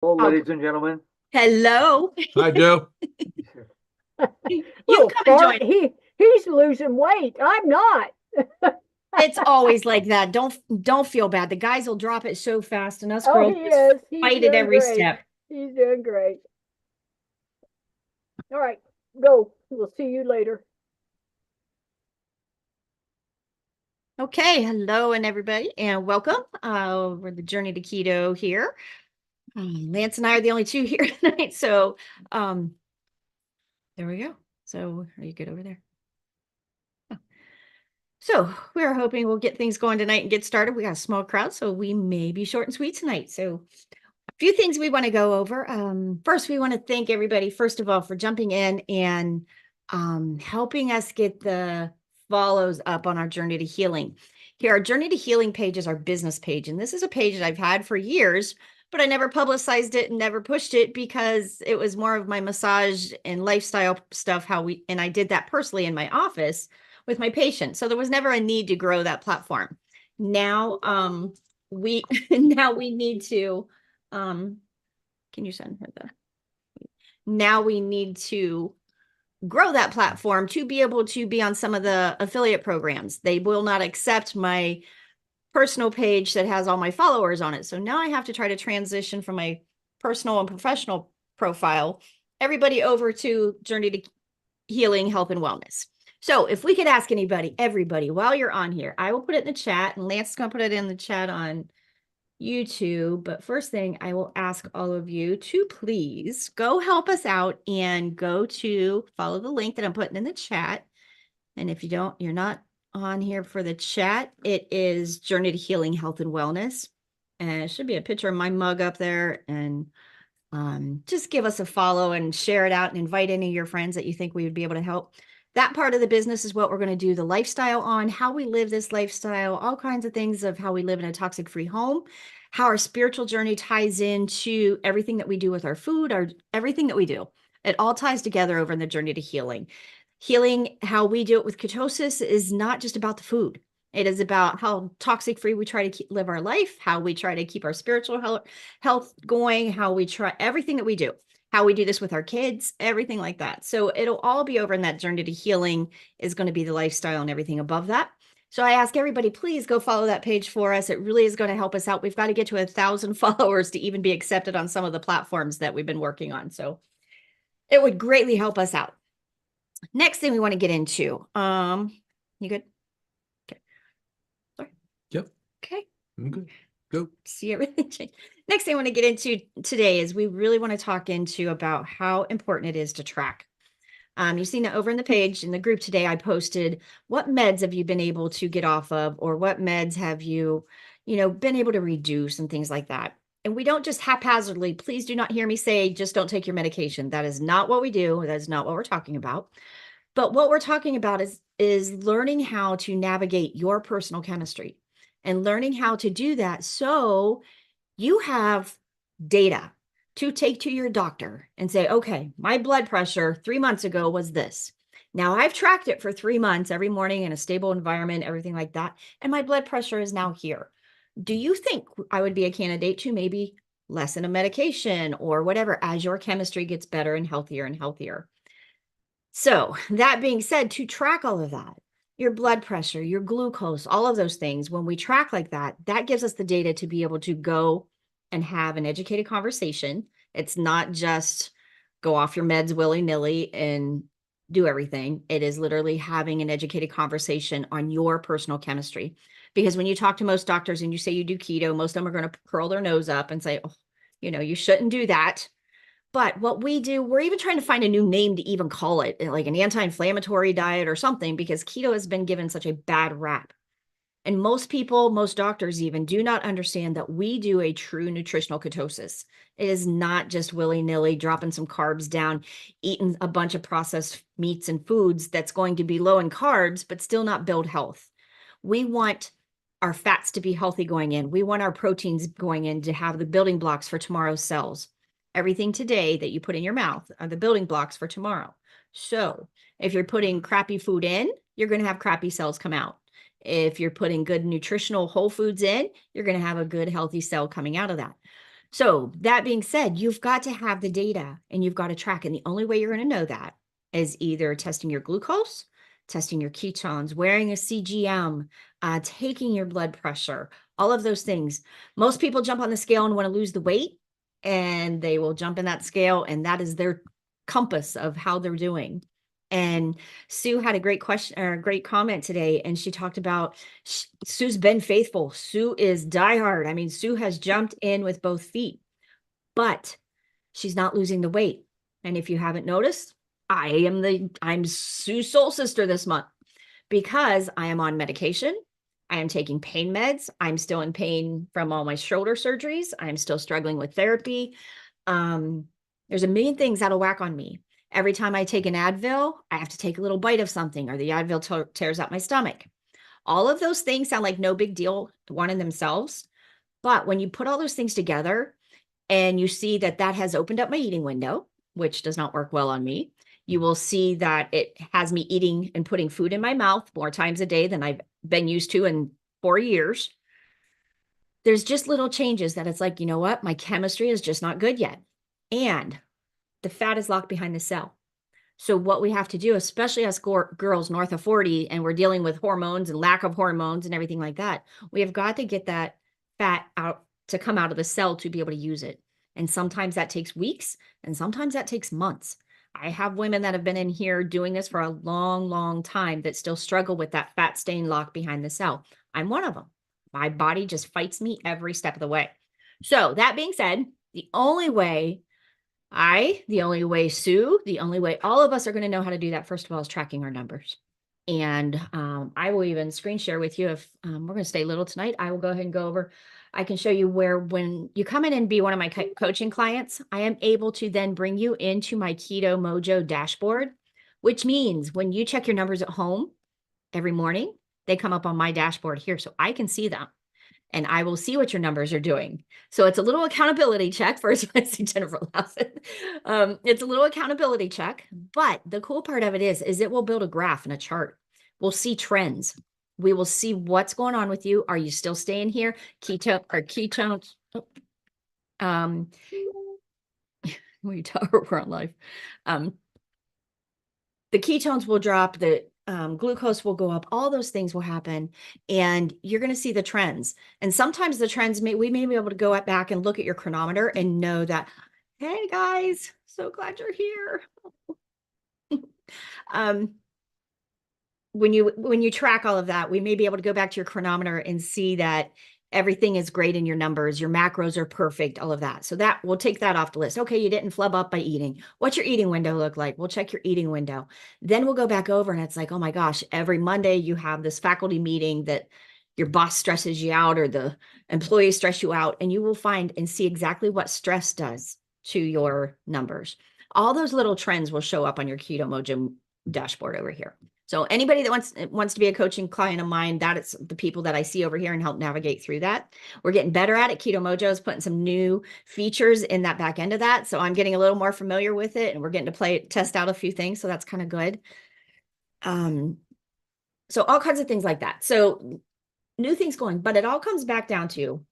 Hello, Oh, ladies and gentlemen. hello. Hi, Joe. You can Little come and join. fart. He's losing weight. I'm not. It's always like that. Don't feel bad. The guys will drop it so fast, and us Oh, he girls just is. He's fight at doing every great. step. He's doing great. All right, go. We'll see you later. Okay, hello and everybody, and welcome. We're the Journey to Keto here. Lance and I are the only two here tonight, so um, there we go. So, are you good over there? So we're hoping we'll get things going tonight and get started. We got a small crowd, so we may be short and sweet tonight. So a few things we want to go over. First, we want to thank everybody, first of all, for jumping in and helping us get the follows up on our Journey to Healing. Here, our Journey to Healing page is our business page. And this is a page that I've had for years, but I never publicized it and never pushed it because it was more of my massage and lifestyle stuff, and I did that personally in my office with my patients. So there was never a need to grow that platform. Now, we now we need to can you send her the now we need to grow that platform to be able to be on some of the affiliate programs. They will not accept my personal page that has all my followers on it. So now I have to try to transition from my personal and professional profile everybody over to Journey to Healing, Health, and Wellness. So if we could ask everybody, while you're on here, I will put it in the chat, and Lance is going to put it in the chat on YouTube. But first thing, I will ask all of you to please go help us out and go to follow the link that I'm putting in the chat. And if you're not on here for the chat, it is Journey to Healing, Health, and Wellness. And it should be a picture of my mug up there. And just give us a follow and share it out and invite any of your friends that you think we would be able to help. That part of the business is what we're going to do the lifestyle on, how we live this lifestyle, all kinds of things of how we live in a toxic-free home, how our spiritual journey ties into everything that we do with our food, everything that we do. It all ties together over in the Journey to Healing. Healing, how we do it with ketosis, is not just about the food. It is about how toxic free we try to live our life, how we try to keep our spiritual health going, how we try everything that we do, how we do this with our kids, everything like that. So it'll all be over in that Journey to Healing is going to be the lifestyle and everything above that. So I ask everybody, please go follow that page for us. It really is going to help us out. We've got to get to 1,000 followers to even be accepted on some of the platforms that we've been working on. So it would greatly help us out. Next thing we want to get into, you good? Okay. Sorry. Yep. Okay. I'm good. Go. See everything change. Next thing I want to get into today is we really want to talk into about how important it is to track. You've seen that over in the page in the group today. I posted what meds have you been able to get off of, or what meds have you, been able to reduce and things like that. And we don't just haphazardly, please do not hear me say, just don't take your medication. That is not what we do. That is not what we're talking about. But what we're talking about is learning how to navigate your personal chemistry and learning how to do that so you have data to take to your doctor and say, okay, my blood pressure 3 months ago was this. Now I've tracked it for 3 months every morning in a stable environment, everything like that. And my blood pressure is now here. Do you think I would be a candidate to maybe lessen a medication or whatever as your chemistry gets better and healthier and healthier? So that being said, to track all of that, your blood pressure, your glucose, all of those things, when we track like that, that gives us the data to be able to go and have an educated conversation. It's not just go off your meds willy-nilly and do everything. It is literally having an educated conversation on your personal chemistry. Because when you talk to most doctors and you say you do keto, most of them are going to curl their nose up and say, oh, you shouldn't do that. But what we do, we're even trying to find a new name to even call it, like an anti-inflammatory diet or something, because keto has been given such a bad rap. And most people, most doctors even, do not understand that we do a true nutritional ketosis. It is not just willy-nilly dropping some carbs down, eating a bunch of processed meats and foods that's going to be low in carbs, but still not build health. We want our fats to be healthy going in. We want our proteins going in to have the building blocks for tomorrow's cells. Everything today that you put in your mouth are the building blocks for tomorrow. So if you're putting crappy food in, you're going to have crappy cells come out. If you're putting good nutritional whole foods in, you're going to have a good healthy cell coming out of that. So that being said, you've got to have the data and you've got to track. And the only way you're going to know that is either testing your glucose, testing your ketones, wearing a CGM, taking your blood pressure, all of those things. Most people jump on the scale and want to lose the weight, and they will jump in that scale, and that is their compass of how they're doing. And Sue had a great question or a great comment today, and she talked about Sue's been faithful. Sue is diehard. I mean, Sue has jumped in with both feet, but she's not losing the weight. And if you haven't noticed, I'm Sue's soul sister this month because I am on medication. I am taking pain meds. I'm still in pain from all my shoulder surgeries. I'm still struggling with therapy. There's a million things that'll whack on me. Every time I take an Advil, I have to take a little bite of something, or the Advil tears out my stomach. All of those things sound like no big deal, one in themselves. But when you put all those things together and you see that that has opened up my eating window, which does not work well on me, you will see that it has me eating and putting food in my mouth more times a day than I've been used to in 4 years. There's just little changes that it's like, you know what? My chemistry is just not good yet. And the fat is locked behind the cell. So what we have to do, especially as girls north of 40, and we're dealing with hormones and lack of hormones and everything like that, we have got to get that fat out to come out of the cell to be able to use it. And sometimes that takes weeks, and sometimes that takes months. I have women that have been in here doing this for a long, long time that still struggle with that fat staying locked behind the cell. I'm one of them. My body just fights me every step of the way. So that being said, the only way Sue, the only way all of us are going to know how to do that, first of all, is tracking our numbers. And I will even screen share with you if we're going to stay little tonight. I will go ahead and go over. I can show you where when you come in and be one of my coaching clients, I am able to then bring you into my Keto Mojo dashboard, which means when you check your numbers at home every morning, they come up on my dashboard here so I can see them. And I will see what your numbers are doing. So it's a little accountability check. First, I see Jennifer laughing. It's a little accountability check. But the cool part of it is it will build a graph and a chart. We'll see trends. We will see what's going on with you. Are you still staying here? Keto or ketones? We talk, we're on live. The ketones will drop. The glucose will go up. All those things will happen, and you're going to see the trends. And sometimes the trends we may be able to go back and look at your chronometer and know that, hey guys, so glad you're here. When you track all of that, we may be able to go back to your chronometer and see that everything is great in your numbers, your macros are perfect, all of that. So that we'll take that off the list. Okay, you didn't flub up by eating. What's your eating window look like? We'll check your eating window. Then we'll go back over and it's like, oh my gosh, every Monday you have this faculty meeting that your boss stresses you out or the employees stress you out, and you will find and see exactly what stress does to your numbers. All those little trends will show up on your Keto Mojo dashboard over here. So anybody that wants to be a coaching client of mine, that is the people that I see over here and help navigate through that. We're getting better at it. Keto Mojo is putting some new features in that back end of that. So I'm getting a little more familiar with it, and we're getting to test out a few things. So that's kind of good. So all kinds of things like that. So new things going, but it all comes back down to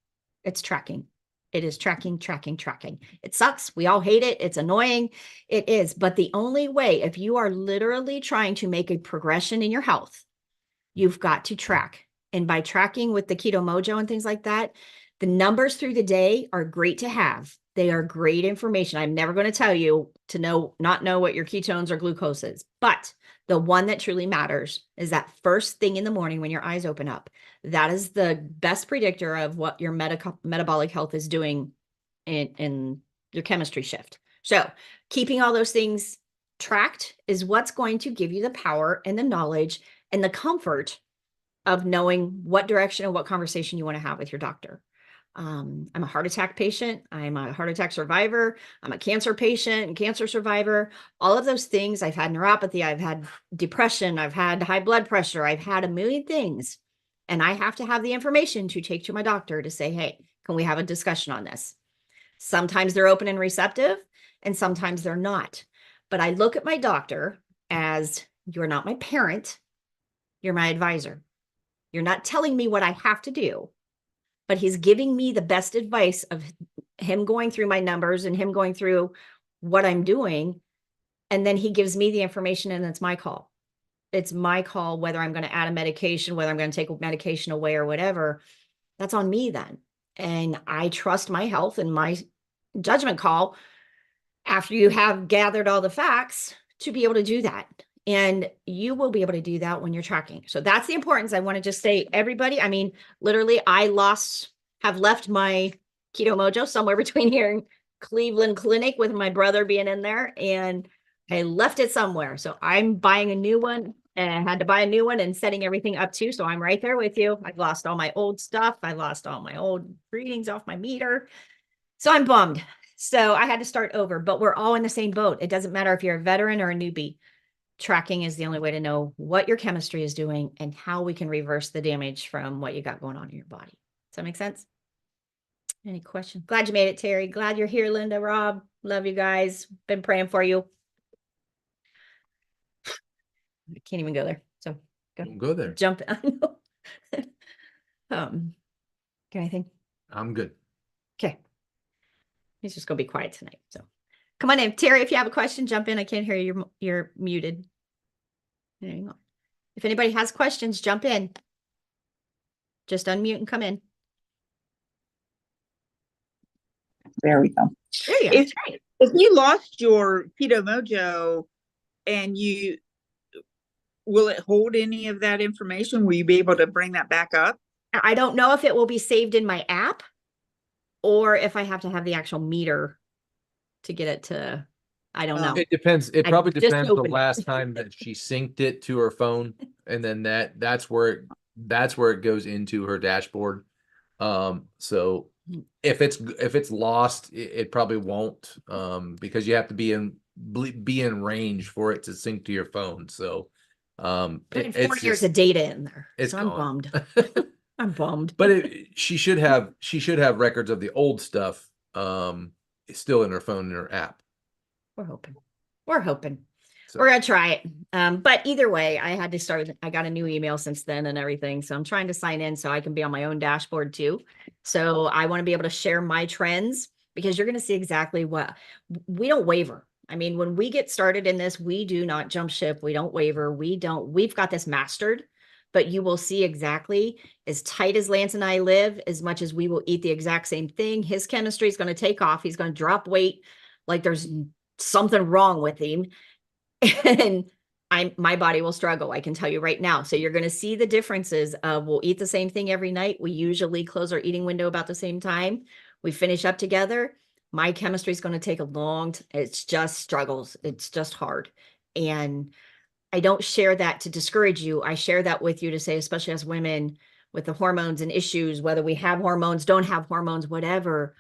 it's tracking. It is tracking. It sucks. We all hate it. It's annoying. It is. But the only way, if you are literally trying to make a progression in your health, you've got to track. And by tracking with the Keto Mojo and things like that, the numbers through the day are great to have. They are great information. I'm never going to tell you to not know what your ketones or glucose is. But the one that truly matters is that first thing in the morning when your eyes open up. That is the best predictor of what your metabolic health is doing in your chemistry shift. So keeping all those things tracked is what's going to give you the power and the knowledge and the comfort of knowing what direction and what conversation you want to have with your doctor. I'm a heart attack patient. I'm a heart attack survivor. I'm a cancer patient and cancer survivor. All of those things. I've had neuropathy. I've had depression. I've had high blood pressure. I've had a million things. And I have to have the information to take to my doctor to say, hey, can we have a discussion on this? Sometimes they're open and receptive, and sometimes they're not. But I look at my doctor as, you're not my parent. You're my advisor. You're not telling me what I have to do, but he's giving me the best advice of him going through my numbers and him going through what I'm doing. And then he gives me the information and it's my call. It's my call whether I'm going to add a medication, whether I'm going to take a medication away or whatever. That's on me then. And I trust my health and my judgment call after you have gathered all the facts to be able to do that. And you will be able to do that when you're tracking. So that's the importance. I want to just say, everybody, I mean, literally, have left my Keto Mojo somewhere between here and Cleveland Clinic with my brother being in there. And I left it somewhere. So I'm buying a new one and I had to buy a new one and setting everything up too. So I'm right there with you. I've lost all my old stuff. I lost all my old readings off my meter. So I'm bummed. So I had to start over, but we're all in the same boat. It doesn't matter if you're a veteran or a newbie. Tracking is the only way to know what your chemistry is doing and how we can reverse the damage from what you got going on in your body. Does that make sense? Any questions? Glad you made it, Terry. Glad you're here, Linda, Rob. Love you guys. Been praying for you. I can't even go there. So Don't go there. jump. I know. Got anything? I'm good. Okay. He's just gonna be quiet tonight. So come on in. Terry, if you have a question, jump in. I can't hear you. You're muted. There you go. If anybody has questions, jump in. Just unmute and come in. There we go. There you go. If, if you lost your Keto Mojo and will it hold any of that information? Will you be able to bring that back up? I don't know if it will be saved in my app or if I have to have the actual meter to get it to, I don't know. It depends. It I probably just depends the opened it. last time that she synced it to her phone, and then that's where it goes into her dashboard. So if it's lost, it probably won't, because you have to be in range for it to sync to your phone. So Putting 4 years of data in there. it's So I'm gone. bummed. I'm bummed. But she should have records of the old stuff still in her phone, in her app. We're hoping. So We're gonna try it. But either way, I got a new email since then and everything. So I'm trying to sign in so I can be on my own dashboard too. So I want to be able to share my trends because you're going to see exactly what we don't waver. I mean, when we get started in this, we do not jump ship. We don't waver. We've got this mastered, but you will see exactly as tight as Lance and I live, as much as we will eat the exact same thing. His chemistry is going to take off. He's going to drop weight like there's something wrong with him. And my body will struggle. I can tell you right now. So you're going to see the differences of we'll eat the same thing every night. We usually close our eating window about the same time. We finish up together. My chemistry is going to take it's just struggles. It's just hard. And I don't share that to discourage you. I share that with you to say, especially as women with the hormones and issues, whether we have hormones, don't have hormones, whatever,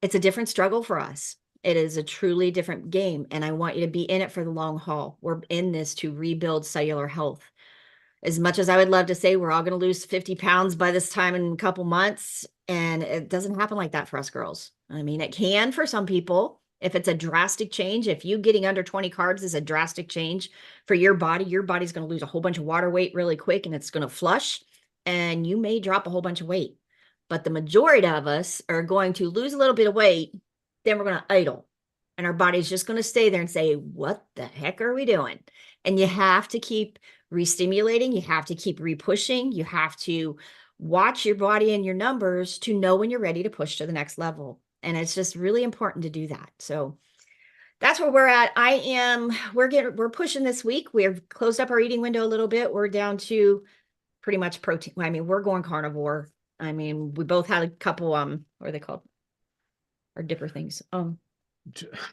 it's a different struggle for us. It is a truly different game. And I want you to be in it for the long haul. We're in this to rebuild cellular health. As much as I would love to say we're all going to lose 50 pounds by this time in a couple months, and it doesn't happen like that for us girls. I mean, it can for some people. If it's a drastic change, if you getting under 20 carbs is a drastic change for your body's going to lose a whole bunch of water weight really quick and it's going to flush and you may drop a whole bunch of weight. But the majority of us are going to lose a little bit of weight, then we're going to idle. And our body's just going to stay there and say, what the heck are we doing? And you have to keep re-stimulating. You have to keep re-pushing. You have to watch your body and your numbers to know when you're ready to push to the next level. And it's just really important to do that. So that's where we're at. We're pushing this week. We've closed up our eating window a little bit. We're down to pretty much protein. I mean, we're going carnivore. I mean, we both had a couple, what are they called? Or dipper things.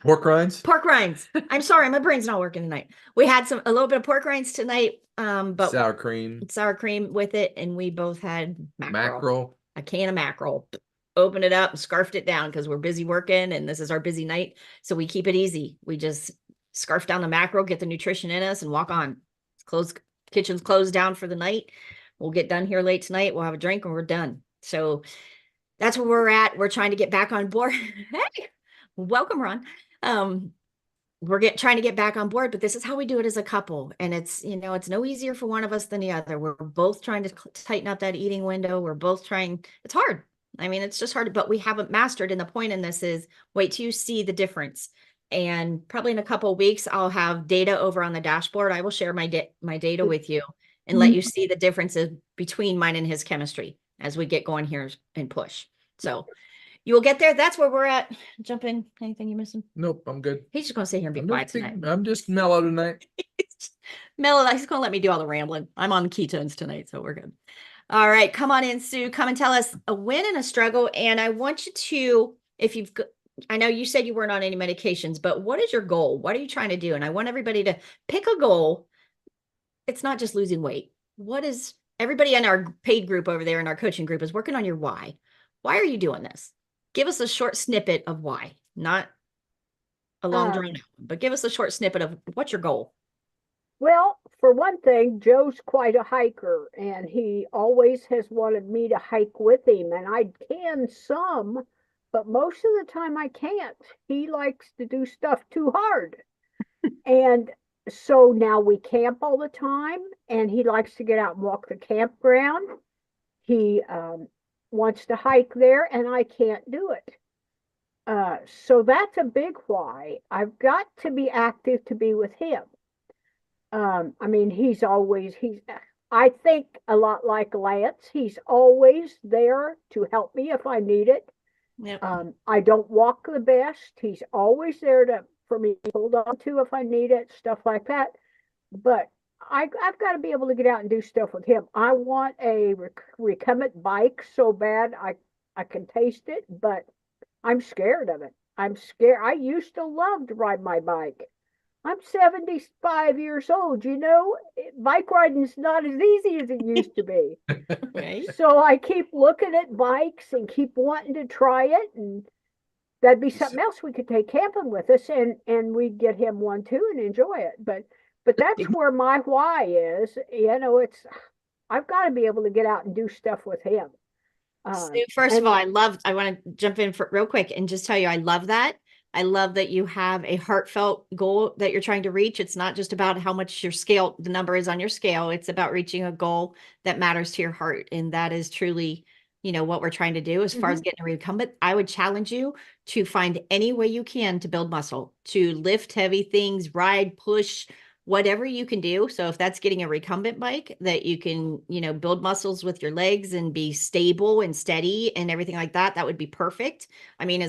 Pork rinds. Pork rinds. I'm sorry, my brain's not working tonight. We had a little bit of pork rinds tonight, but sour cream with it, and we both had mackerel. A can of mackerel. Opened it up and scarfed it down because we're busy working, and this is our busy night, so we keep it easy. We just scarf down the mackerel, get the nutrition in us, and walk on. Kitchen's closed down for the night. We'll get done here late tonight. We'll have a drink, and we're done. So that's where we're at. We're trying to get back on board. Hey, welcome, Ron. Trying to get back on board, but this is how we do it as a couple. And it's no easier for one of us than the other. We're both trying to tighten up that eating window. We're both trying. It's hard. I mean, it's just hard, but we haven't mastered. And the point in this is wait till you see the difference. And probably in a couple of weeks, I'll have data over on the dashboard. I will share my data with you and let you see the differences between mine and his chemistry as we get going here and push. So you will get there. That's where we're at. Jump in. Anything you missing? Nope, I'm good. He's just going to sit here and be quiet tonight. I'm just mellow tonight. Mellow, he's going to let me do all the rambling. I'm on ketones tonight, so we're good. All right, come on in, Sue. Come and tell us a win and a struggle. And I want you to, if you've, I know you said you weren't on any medications, but what is your goal? What are you trying to do? And I want everybody to pick a goal. It's not just losing weight. What is everybody in our paid group over there in our coaching group is working on your why. Why are you doing this? Give us a short snippet of why, not a long drawn out, but give us a short snippet of what's your goal. Well, for one thing, Joe's quite a hiker, and he always has wanted me to hike with him, and I can some, but most of the time I can't. He likes to do stuff too hard. And so now we camp all the time, and he likes to get out and walk the campground. He wants to hike there, and I can't do it. So that's a big why. I've got to be active to be with him. I mean, I think a lot like Lance, he's always there to help me if I need it. Yep. I don't walk the best. He's always there for me to hold on to if I need it, stuff like that. But I've got to be able to get out and do stuff with him. I want a recumbent bike so bad I can taste it, but I'm scared of it. I'm scared. I used to love to ride my bike. I'm 75 years old, bike riding's not as easy as it used to be. Okay. So I keep looking at bikes and keep wanting to try it, and that'd be something else we could take camping with us, and we'd get him one too and enjoy it. But that's where my why is. I've got to be able to get out and do stuff with him. Sue, first of all, I want to jump in real quick and just tell you, I love that. I love that you have a heartfelt goal that you're trying to reach. It's not just about how much the number is on your scale. It's about reaching a goal that matters to your heart. And that is truly, what we're trying to do as far as getting a recumbent. I would challenge you to find any way you can to build muscle, to lift heavy things, ride, push, whatever you can do. So if that's getting a recumbent bike that you can, build muscles with your legs and be stable and steady and everything like that, that would be perfect. I mean,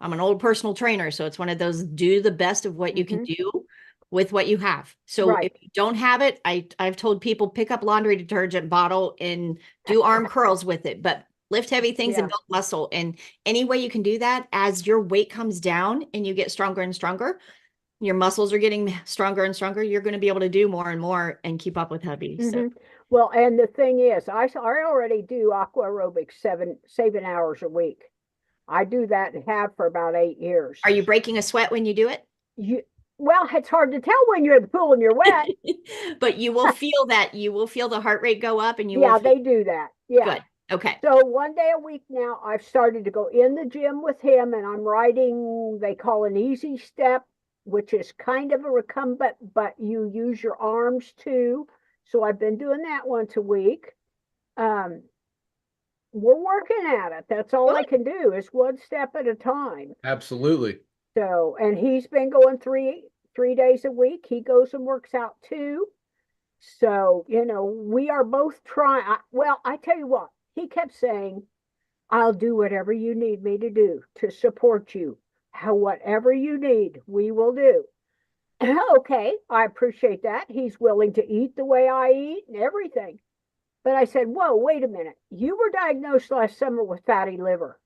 I'm an old personal trainer, so it's one of those do the best of what you can do with what you have. So if you don't have it, I've told people pick up laundry detergent bottle and do arm curls with it, but lift heavy things and build muscle. And any way you can do that, as your weight comes down and you get stronger and stronger, your muscles are getting stronger and stronger, you're going to be able to do more and more and keep up with heavy. So. Well, and the thing is, I already do aqua aerobics 7 hours a week. I do that and have for about 8 years. Are you breaking a sweat when you do it? Well, it's hard to tell when you're in the pool and you're wet. But you will feel that. You will feel the heart rate go up, and they do that. Yeah. Good. Okay. So 1 day a week now, I've started to go in the gym with him, and I'm riding, they call an easy step, which is kind of a recumbent, but you use your arms too. So I've been doing that once a week. We're working at it. That's all I can do is one step at a time. Absolutely. So, and he's been going three days a week. He goes and works out too. So, we are both trying. Well, I tell you what, he kept saying, I'll do whatever you need me to do to support you. Whatever you need, we will do. Okay, I appreciate that. He's willing to eat the way I eat and everything. But I said, whoa, wait a minute. You were diagnosed last summer with fatty liver.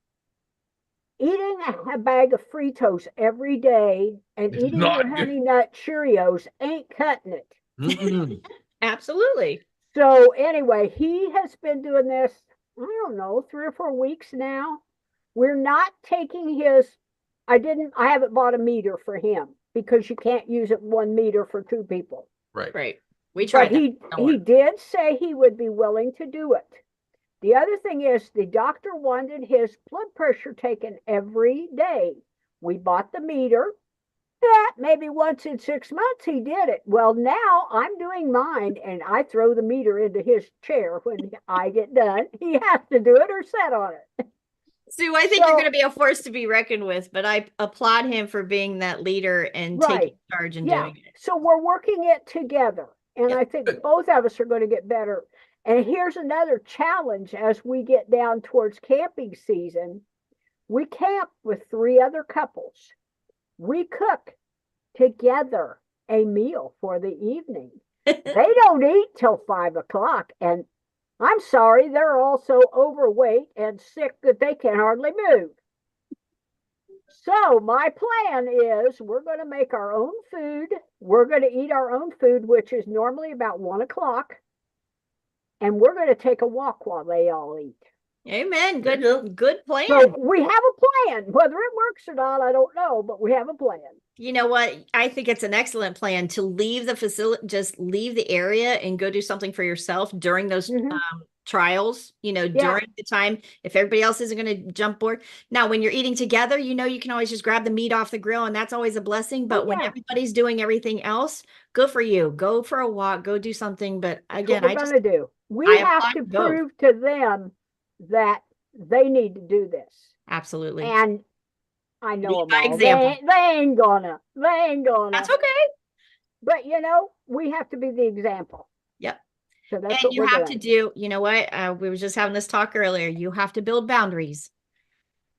Eating a bag of Fritos every day and eating your Honey Nut Cheerios ain't cutting it. Absolutely. So anyway, he has been doing this, I don't know, 3 or 4 weeks now. We're not taking I haven't bought a meter for him because you can't use it 1 meter for 2 people. Right. We tried. But he did say he would be willing to do it. The other thing is the doctor wanted his blood pressure taken every day. We bought the meter. Maybe once in 6 months he did it. Well, now I'm doing mine, and I throw the meter into his chair when I get done. He has to do it or sit on it. Sue, I think you're So- going to be a force to be reckoned with, but I applaud him for being that leader and Right. taking charge and Yeah. doing it. So we're working it together. And Yep. I think both of us are going to get better. And here's another challenge as we get down towards camping season. We camp with 3 other couples. We cook together a meal for the evening. They don't eat till 5 o'clock. And I'm sorry, they're all so overweight and sick that they can hardly move. So my plan is we're going to make our own food. We're going to eat our own food, which is normally about 1 o'clock. And we're going to take a walk while they all eat. Amen. There Good, you go. good plan. So we have a plan. Whether it works or not, I don't know, but we have a plan. You know what? I think it's an excellent plan to leave the facility, just leave the area and go do something for yourself during those Mhm. trials, during the time, if everybody else isn't going to jump board. Now, when you're eating together, you can always just grab the meat off the grill and that's always a blessing. But when yeah. everybody's doing everything else, good for you. Go for a walk, go do something. But again, That's what we're going to do. We I have applaud to both. prove to them that they need to do this. absolutely. And I know Lead them by all. example. They ain't gonna. They ain't gonna. That's okay. But we have to be the example. Yep. So that's And what you we're have doing. to do, you know what? We were just having this talk earlier. You have to build boundaries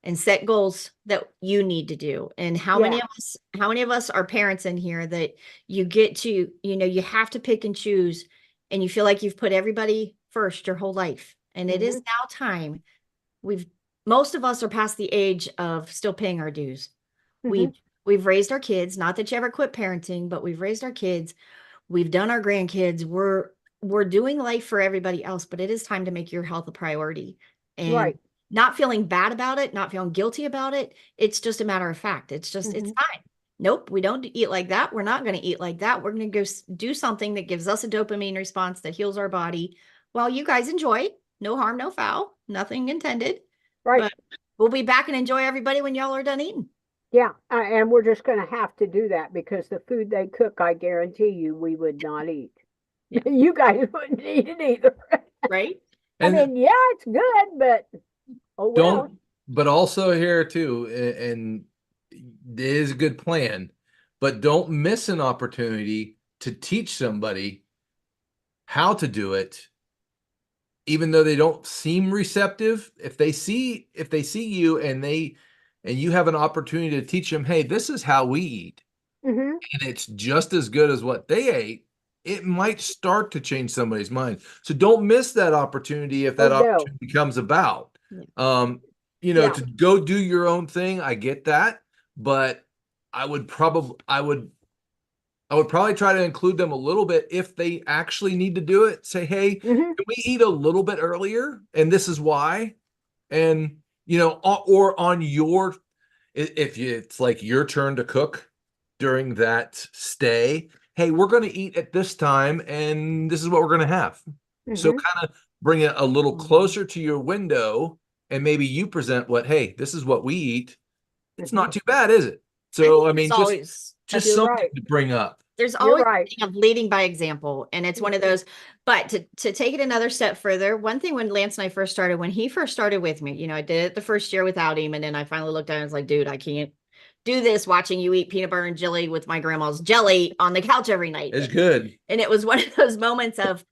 and set goals that you need to do. And how many of us are parents in here that you get to, you have to pick and choose and you feel like you've put everybody first your whole life. And it is now time. Most of us are past the age of still paying our dues. We've raised our kids, not that you ever quit parenting, but we've raised our kids. We've done our grandkids. We're doing life for everybody else, but it is time to make your health a priority and Right. not feeling bad about it, not feeling guilty about it. It's just a matter of fact. It's just, it's time. Nope, we don't eat like that. We're not going to eat like that. We're going to go do something that gives us a dopamine response that heals our body while you guys enjoy. No harm, no foul, nothing intended. Right. But we'll be back and enjoy everybody when y'all are done eating. Yeah. And we're just going to have to do that because the food they cook, I guarantee you, we would not eat. Yeah. You guys wouldn't eat it either. Right? And I mean, yeah, it's good, but oh well. don't, but also here too, and it is a good plan, but don't miss an opportunity to teach somebody how to do it, even though they don't seem receptive. If they see you and you have an opportunity to teach them, hey, this is how we eat, Mhm. and it's just as good as what they ate, it might start to change somebody's mind. So don't miss that opportunity if that Oh, no. opportunity comes about. Yeah. Yeah. To go do your own thing, I get that, but I would probably try to include them a little bit if they actually need to do it. Say, hey, Mhm. can we eat a little bit earlier? And this is why. And or on your, it's like your turn to cook during that stay. Hey, we're going to eat at this time, and this is what we're going to have. So Mhm. kind of bring it a little closer to your window, and maybe you present hey, this is what we eat. It's not too bad, is it? So I mean, just You're something right. to bring up. There's You're always right. a thing of leading by example. And it's one of those, but to take it another step further, one thing when Lance and I first started, when he first started with me, I did it the first year without him. And then I finally looked at him and was like, dude, I can't do this watching you eat peanut butter and jelly with my grandma's jelly on the couch every night. It's good. And it was one of those moments of,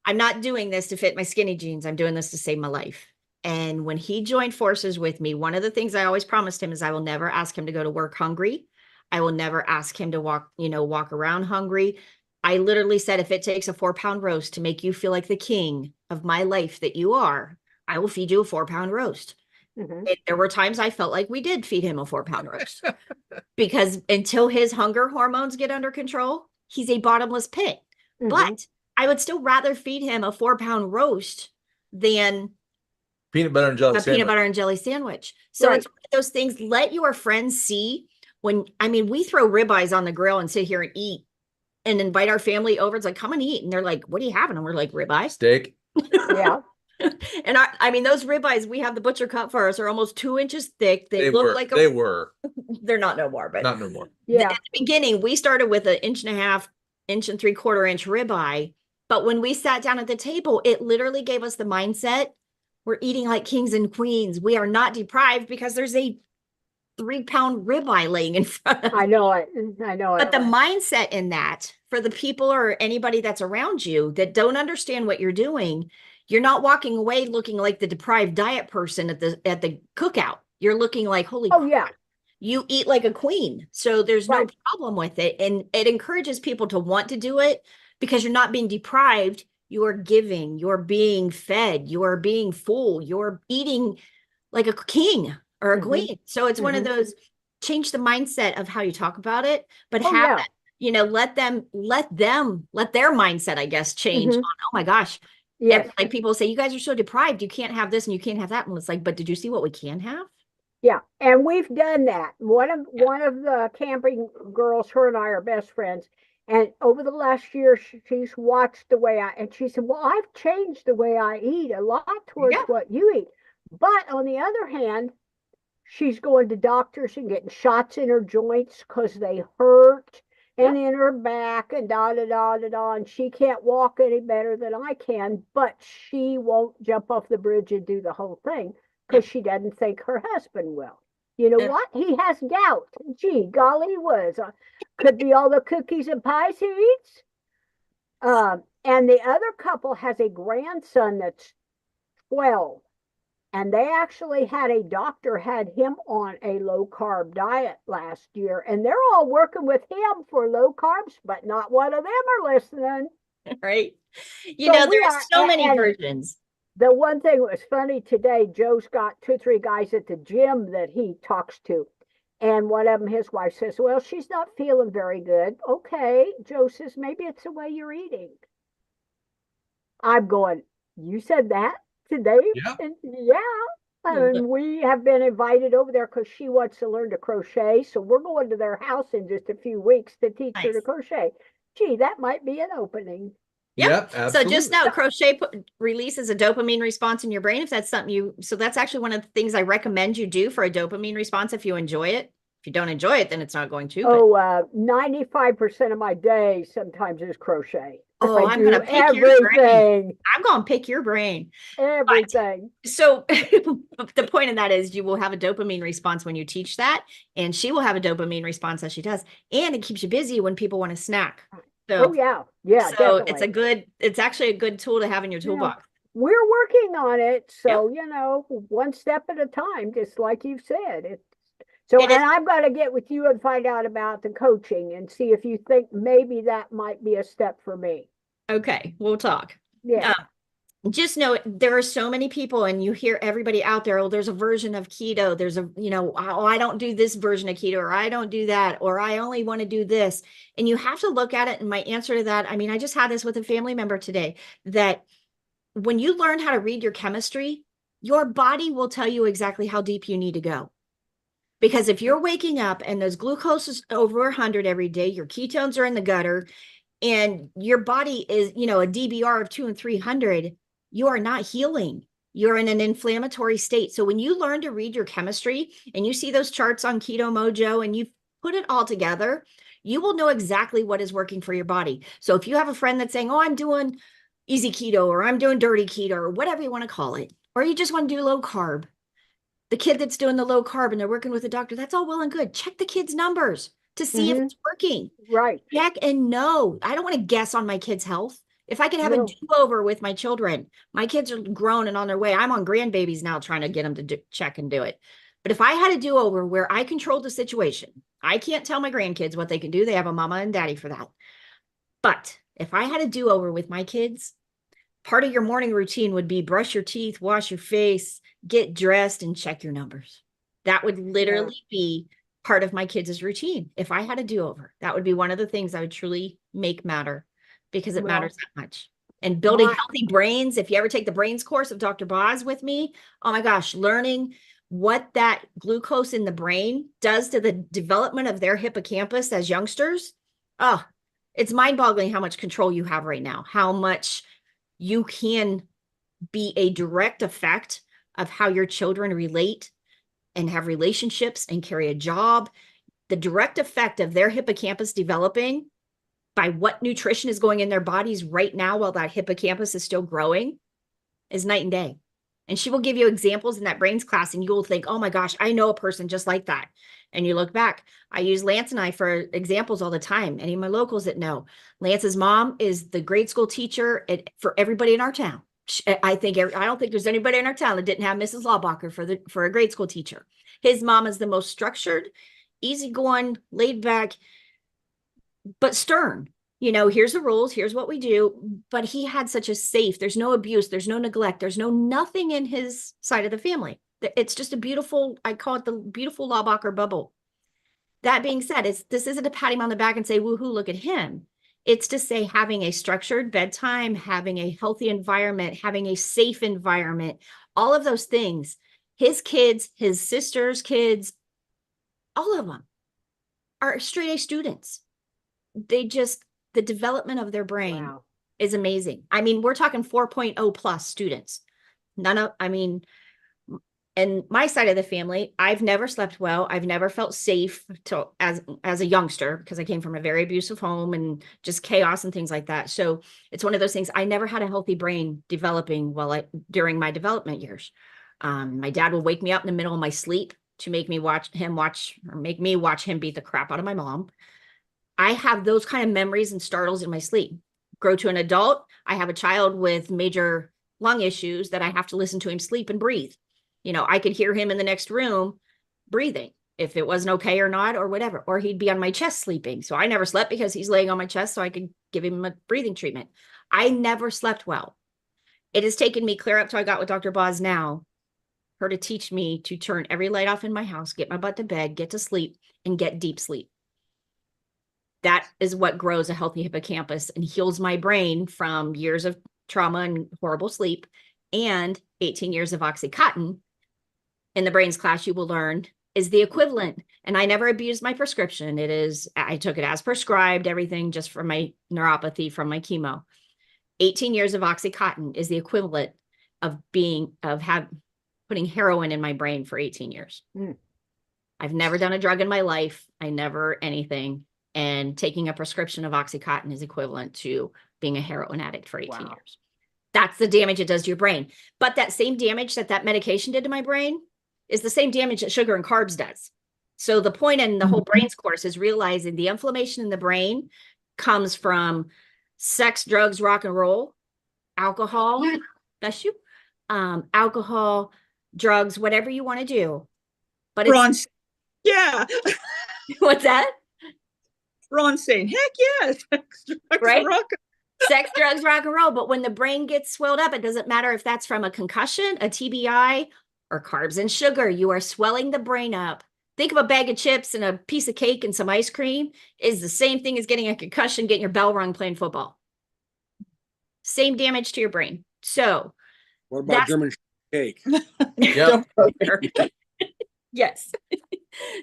I'm not doing this to fit my skinny jeans. I'm doing this to save my life. And when he joined forces with me, one of the things I always promised him is I will never ask him to go to work hungry. I will never ask him to walk around hungry. I literally said, if it takes a 4-pound roast to make you feel like the king of my life that you are, I will feed you a 4-pound roast. Mhm. There were times I felt like we did feed him a 4-pound roast because until his hunger hormones get under control, he's a bottomless pit. Mhm. But I would still rather feed him a 4-pound roast than Peanut butter and jelly a sandwich. peanut butter and jelly sandwich. So Right. it's one of those things. Let your friends see we throw ribeyes on the grill and sit here and eat and invite our family over. It's like, come and eat. And they're like, what are you having? And we're like, ribeye. Steak. Yeah. And those ribeyes we have the butcher cut for us are almost 2 inches thick. They look were. like They were. they're not no more, but Not no more. Yeah. at the beginning, we started with an 1.5 inch and 3/4 inch ribeye. But when we sat down at the table, it literally gave us the mindset We're eating like kings and queens. We are not deprived because there's a 3-pound ribeye laying in front of I know it. I know But it. the mindset in that for the people or anybody that's around you that don't understand what you're doing, you're not walking away looking like the deprived diet person at the cookout. You're looking like, holy Oh crap, yeah, you eat like a queen. So there's no right. problem with it. And it encourages people to want to do it because you're not being deprived. You're giving, you're being fed, you're being full, you're eating like a king or a Mhm. queen. So it's one of Mhm. those change the mindset of how you talk about it, but Oh have yeah. that, let their mindset, I guess, change Mhm. on, oh my gosh. Yes. Like people say, you guys are so deprived, you can't have this and you can't have that. And it's like, but did you see what we can have? Yeah, and we've done that. One of Yeah. one of the camping girls, her and I are best friends. And over the last year, she's watched the way and she said, "Well, I've changed the way I eat a lot towards Yeah. what you eat." But on the other hand, she's going to doctors and getting shots in her joints because they hurt Yeah. and in her back and da da da da da. And she can't walk any better than I can, but she won't jump off the bridge and do the whole thing Yeah. because she doesn't think her husband will. You know Yeah. what? He has gout. Gee, golly whiz. Could be all the cookies and pies he eats. And the other couple has a grandson that's 12, and they actually had a doctor had him on a low carb diet last year, and they're all working with him for low carbs, but not one of them are listening. Right. So There we are are, so many and versions. the one thing that was funny today, Joe's got 2, 3 guys at the gym that he talks to. And one of them, his wife says, "Well, she's not feeling very good." Okay. Joe says, "Maybe it's the way you're eating." I'm going, "You said that today?" Yeah. And yeah. And we have been invited over there because she wants to learn to crochet. So we're going to their house in just a few weeks to teach her to Nice. crochet. Gee, that might be an opening. Yep. Yep, So just absolutely. know crochet releases a dopamine response in your brain. If that's something so that's actually one of the things I recommend you do for a dopamine response if you enjoy it. If you don't enjoy it, then it's not going to. But Oh, 95% of my day sometimes is crochet. I I'm do gonna pick your brain. everything, I'm gonna pick your brain. everything. So the point of that is you will have a dopamine response when you teach that, and she will have a dopamine response as she does, and it keeps you busy when people want to snack. Oh yeah, yeah, definitely. It's actually a good tool to have in your Yeah, toolbox. we're working on it. Yeah. So, one step at a time, just like you've said. So, It is. and I've got to get with you and find out about the coaching and see if you think maybe that might be a step for me. Okay, we'll talk. Yeah. Just know there are so many people, and you hear everybody out there, oh, there's a version of keto. There's oh, I don't do this version of keto, or I don't do that, or I only want to do this. And you have to look at it. And my answer to that, I mean, I just had this with a family member today, that when you learn how to read your chemistry, your body will tell you exactly how deep you need to go. Because if you're waking up and those glucose is over 100 every day, your ketones are in the gutter, and your body is, a DBR of 200 and 300, you are not healing. You're in an inflammatory state. So when you learn to read your chemistry and you see those charts on Keto Mojo and you put it all together, you will know exactly what is working for your body. So if you have a friend that's saying, oh, I'm doing easy keto, or I'm doing dirty keto, or whatever you want to call it, or you just want to do low carb, the kid that's doing the low carb and they're working with a doctor, that's all well and good. Check the kid's numbers to see if it's working. Right. Check and know. I don't want to guess on my kids' health. If I could have a No. do-over with my children, my kids are grown and on their way. I'm on grandbabies now trying to get them to check and do it. But if I had a do-over where I controlled the situation, I can't tell my grandkids what they can do. They have a mama and daddy for that. But if I had a do-over with my kids, part of your morning routine would be brush your teeth, wash your face, get dressed, and check your numbers. That would literally be part of my kids' routine. If I had a do-over, that would be one of the things I would truly make matter, because it matters that much. And building healthy brains, if you ever take the brains course of Dr. Boz with me, oh my gosh, learning what that glucose in the brain does to the development of their hippocampus as youngsters. Oh, it's mind-boggling how much control you have right now, how much you can be a direct effect of how your children relate and have relationships and carry a job. The direct effect of their hippocampus developing by what nutrition is going in their bodies right now while that hippocampus is still growing is night and day. And she will give you examples in that brains class, and you will think, oh my gosh, I know a person just like that. And you look back. I use Lance and I for examples all the time. Any of my locals that know, Lance's mom is the grade school teacher for everybody in our town. I don't think there's anybody in our town that didn't have Mrs. Laubacher for a grade school teacher. His mom is the most structured, easygoing, laid back, but stern. Here's the rules, here's what we do. But he had such a safe, there's no abuse, there's no neglect, there's nothing in his side of the family. It's just a beautiful, I call it the beautiful Laubacher bubble. That being said, this isn't to pat him on the back and say, woohoo, look at him. It's to say having a structured bedtime, having a healthy environment, having a safe environment, all of those things. His kids, his sister's kids, all of them are straight A students. The development of their brain is amazing. I mean, we're talking 4.0 plus students. And my side of the family, I've never slept well. I've never felt safe as a youngster, because I came from a very abusive home and just chaos and things like that. So it's one of those things. I never had a healthy brain developing during my development years. My dad would wake me up in the middle of my sleep to make me watch him beat the crap out of my mom. I have those kind of memories and startles in my sleep. Grow to an adult, I have a child with major lung issues that I have to listen to him sleep and breathe. I could hear him in the next room breathing, if it wasn't okay or not, or whatever, or he'd be on my chest sleeping. So I never slept because he's laying on my chest so I could give him a breathing treatment. I never slept well. It has taken me clear up till I got with Dr. Boz now, her to teach me to turn every light off in my house, get my butt to bed, get to sleep, and get deep sleep. That is what grows a healthy hippocampus and heals my brain from years of trauma and horrible sleep, and 18 years of Oxycontin. In the brains class, you will learn is the equivalent. And I never abused my prescription. I took it as prescribed, everything just for my neuropathy from my chemo. 18 years of Oxycontin is the equivalent of putting heroin in my brain for 18 years. I've never done a drug in my life. I never anything. And taking a prescription of Oxycontin is equivalent to being a heroin addict for 18 years. That's the damage it does to your brain. But that same damage that medication did to my brain is the same damage that sugar and carbs does. So the point in the whole brains course is realizing the inflammation in the brain comes from sex, drugs, rock and roll, alcohol, bless you, alcohol, drugs, whatever you want to do. But Ron's, yeah. What's that? Ron's saying, heck yes. Right? Sex, drugs, rock and roll. But when the brain gets swelled up, it doesn't matter if that's from a concussion, a TBI, or carbs and sugar. You are swelling the brain up. Think of a bag of chips and a piece of cake and some ice cream is the same thing as getting a concussion, getting your bell rung playing football. Same damage to your brain. So what about German cake? Yep. Yes.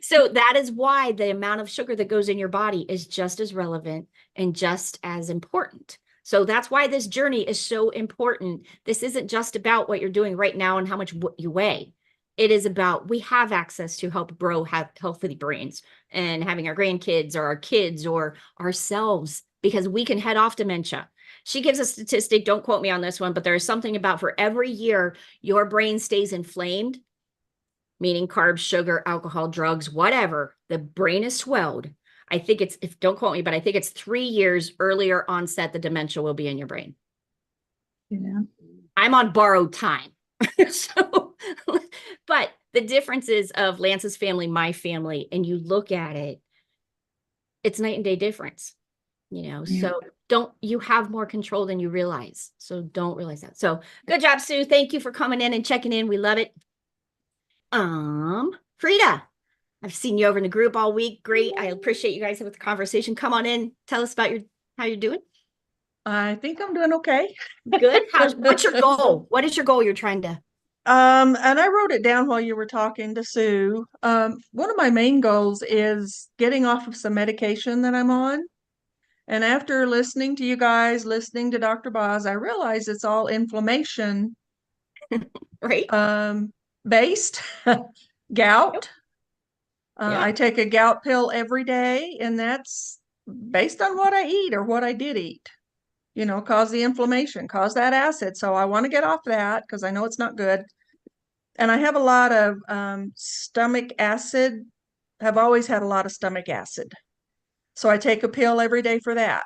So that is why the amount of sugar that goes in your body is just as relevant and just as important. So that's why this journey is so important. This isn't just about what you're doing right now and how much you weigh. It is about, we have access to help grow healthy brains and having our grandkids or our kids or ourselves, because we can head off dementia. She gives a statistic, don't quote me on this one, but there is something about for every year your brain stays inflamed, meaning carbs, sugar, alcohol, drugs, whatever, the brain is swelled. I think don't quote me, but I think it's 3 years earlier onset the dementia will be in your brain. Yeah. I'm on borrowed time. But the differences of Lance's family, my family, and you look at it, it's night and day difference, so you have more control than you realize. So don't realize that. So good job, Sue. Thank you for coming in and checking in. We love it. Frida, I've seen you over in the group all week. Great. I appreciate you guys having the conversation. Come on in. Tell us about how you're doing. I think I'm doing okay. Good. What's your goal? What is your goal you're trying to? And I wrote it down while you were talking to Sue. One of my main goals is getting off of some medication that I'm on. And after listening to you guys, listening to Dr. Boz, I realized it's all inflammation right? Based. Gout. Yeah. I take a gout pill every day, and that's based on what I eat or what I did eat. Cause the inflammation, cause that acid. So I want to get off that because I know it's not good. And I have a lot of stomach acid. I've always had a lot of stomach acid. So I take a pill every day for that.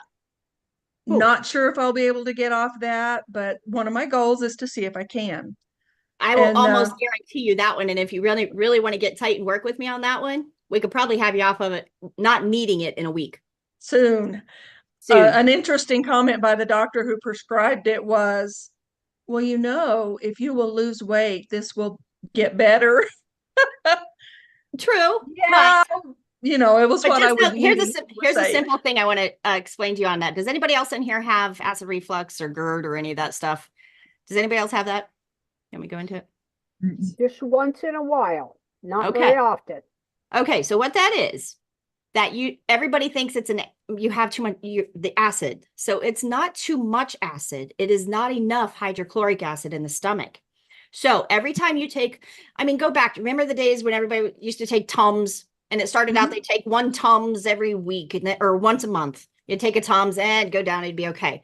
Ooh. Not sure if I'll be able to get off that, but one of my goals is to see if I can. I will And, almost guarantee you that one. And if you really, really want to get tight and work with me on that one, we could probably have you off of it, not needing it in a week. Soon. Soon. An interesting comment by the doctor who prescribed it was, well, you know, if you will lose weight, this will get better. True. Yeah. You know, it was But what I was here's here's a simple thing I want to explain to you on that. Does anybody else in here have acid reflux or GERD or any of that stuff? Does anybody else have that? Can we go into it? Just once in a while, not Okay. very often. Okay, so what that is, that everybody thinks it's you have too much the acid. So it's not too much acid. It is not enough hydrochloric acid in the stomach. So every time you take, I mean, go back. Remember the days when everybody used to take Tums, and it started out they take 1 Tums every week or once a month. You'd take a Tums and go down, it'd be okay.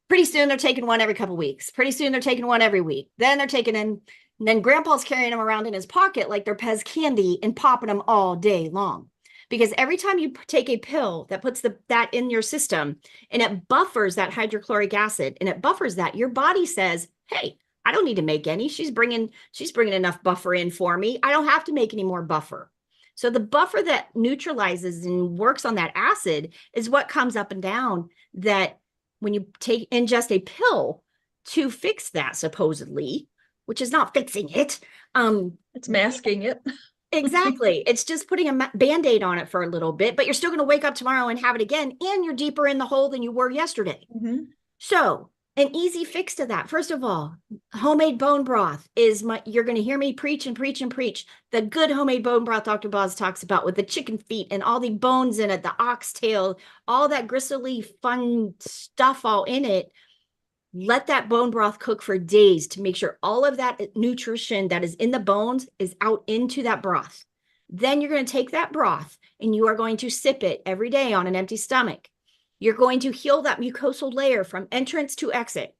Pretty soon they're taking one every couple weeks. Pretty soon they're taking one every week. Then they're taking in, and then Grandpa's carrying them around in his pocket like they're Pez candy and popping them all day long. Because every time you take a pill that puts that in your system and it buffers that hydrochloric acid and it buffers that, your body says, hey, I don't need to make any. She's bringing enough buffer in for me. I don't have to make any more buffer. So the buffer that neutralizes and works on that acid is what comes up and down, that when you ingest a pill to fix that, supposedly, which is not fixing it. It's masking it. Exactly. It's just putting a Band-Aid on it for a little bit, but you're still going to wake up tomorrow and have it again, and you're deeper in the hole than you were yesterday. So an easy fix to that, first of all, homemade bone broth is you're going to hear me preach and preach and preach. The good homemade bone broth Dr. Boz talks about, with the chicken feet and all the bones in it, the oxtail, all that gristly fun stuff all in it. Let that bone broth cook for days to make sure all of that nutrition that is in the bones is out into that broth. Then you're going to take that broth and you are going to sip it every day on an empty stomach. You're going to heal that mucosal layer from entrance to exit.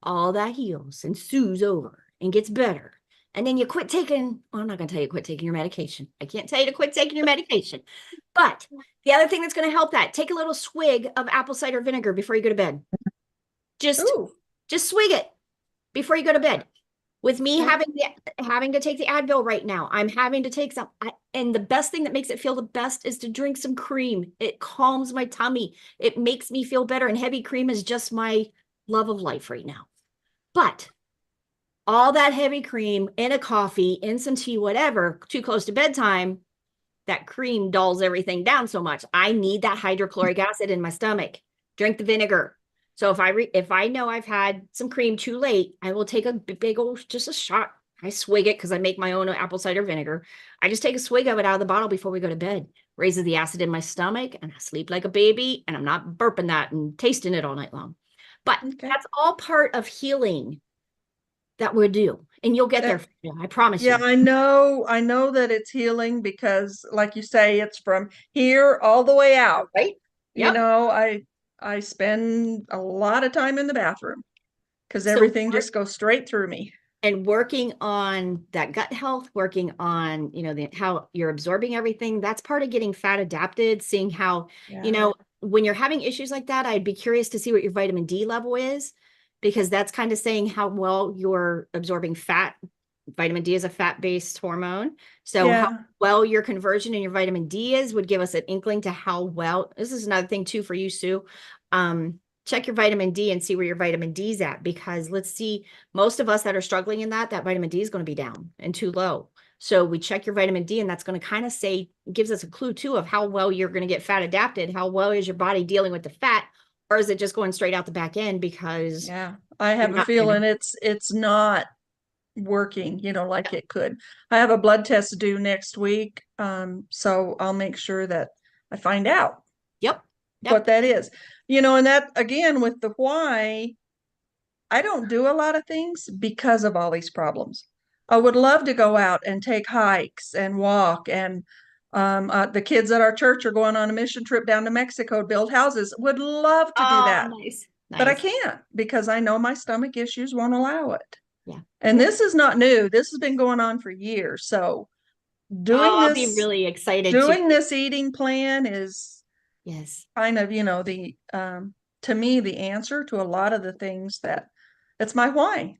All that heals and soothes over and gets better. And then you quit taking, well, I'm not going to tell you to quit taking your medication. I can't tell you to quit taking your medication. But the other thing that's going to help that, take a little swig of apple cider vinegar before you go to bed. Just swig it before you go to bed. With me having to take the Advil right now, I'm having to take some. And the best thing that makes it feel the best is to drink some cream. It calms my tummy. It makes me feel better. And heavy cream is just my love of life right now. But all that heavy cream in a coffee, in some tea, whatever, too close to bedtime, that cream dulls everything down so much. I need that hydrochloric acid in my stomach. Drink the vinegar. So if I know I've had some cream too late, I will take a big old, just a shot. I swig it because I make my own apple cider vinegar. I just take a swig of it out of the bottle before we go to bed. Raises the acid in my stomach and I sleep like a baby, and I'm not burping that and tasting it all night long. But that's all part of healing that we'll do. And you'll get there. I promise you. Yeah, I know that it's healing because, like you say, it's from here all the way out. Right. Yep. You know, I spend a lot of time in the bathroom because everything just goes straight through me. And working on that gut health, working on, how you're absorbing everything, that's part of getting fat adapted, seeing how, when you're having issues like that, I'd be curious to see what your vitamin D level is, because that's kind of saying how well you're absorbing fat. Vitamin D is a fat-based hormone. So how well your conversion in your vitamin D is would give us an inkling to how well. This is another thing too for you, Sue. Check your vitamin D and see where your vitamin D is at, because let's see, most of us that are struggling in that vitamin D is going to be down and too low. So we check your vitamin D, and that's going to kind of gives us a clue too of how well you're going to get fat adapted. How well is your body dealing with the fat? Or is it just going straight out the back end? Because I have a feeling it's not working, like it could. I have a blood test due next week. So I'll make sure that I find out what that is. And that, again, with the why, I don't do a lot of things because of all these problems. I would love to go out and take hikes and walk, and the kids at our church are going on a mission trip down to Mexico to build houses. Would love to do that. Nice. But I can't, because I know my stomach issues won't allow it. Yeah. And this is not new. This has been going on for years. So doing I'll be this, really excited doing to. this eating plan is Yes. kind of, the, to me, the answer to a lot of the things it's my why.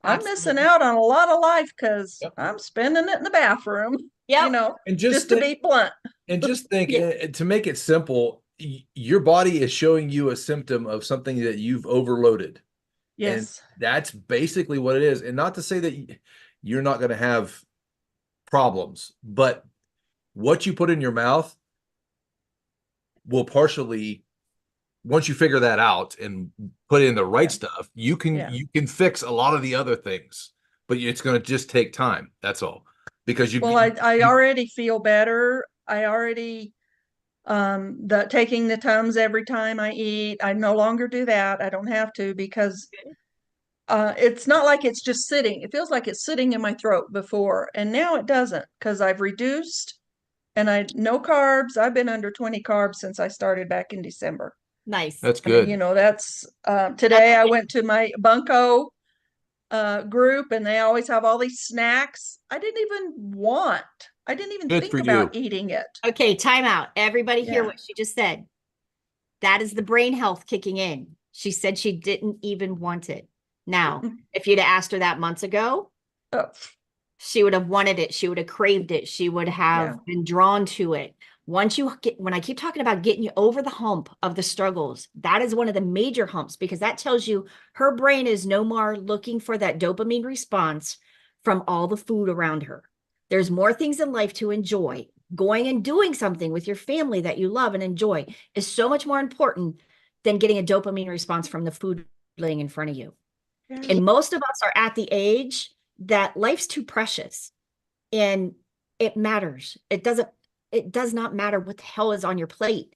I'm missing Absolutely. out on a lot of life because Yep. I'm spending it in the bathroom, Yep. And just to be blunt. just think, Yeah. to make it simple, your body is showing you a symptom of something that you've overloaded. And Yes. that's basically what it is. And not to say that you're not going to have problems, but what you put in your mouth will partially, once you figure that out and put in the right stuff, you can fix a lot of the other things, but it's going to just take time. That's all. Because I already feel better. I already taking the Tums every time I eat. I no longer do that. I don't have to because it's not like it's just sitting. It feels like it's sitting in my throat before, and now it doesn't because I've reduced and no carbs. I've been under 20 carbs since I started back in December. Nice. That's I mean, good. that's today I went to my bunko group and they always have all these snacks. I didn't even Good think for about you. eating it. Okay, time out. Everybody hear Yeah. what she just said. That is the brain health kicking in. She said she didn't even want it. Now, if you'd have asked her that months ago, Oh, she would have wanted it. She would have craved it. She would have Yeah. been drawn to it. Once you get, when I keep talking about getting you over the hump of the struggles, that is one of the major humps because that tells you her brain is no more looking for that dopamine response from all the food around her. There's more things in life to enjoy. Going and doing something with your family that you love and enjoy is so much more important than getting a dopamine response from the food laying in front of you. yeah. And most of us are at the age that life's too precious and it matters. It does not matter what the hell is on your plate.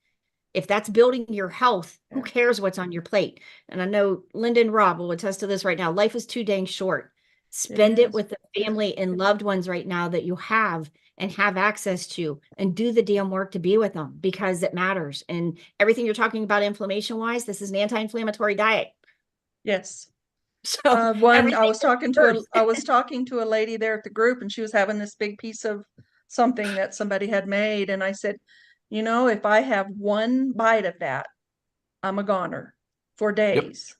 If that's building your health, who cares what's on your plate? And I know Linda and Rob will attest to this right now. Life is too dang short. Spend it with the family and loved ones right now that you have and have access to, and do the damn work to be with them because it matters. And everything you're talking about inflammation wise, this is an anti-inflammatory diet. Yes. So I was talking to a lady there at the group and she was having this big piece of something that somebody had made. And I said, if I have one bite of that, I'm a goner for days.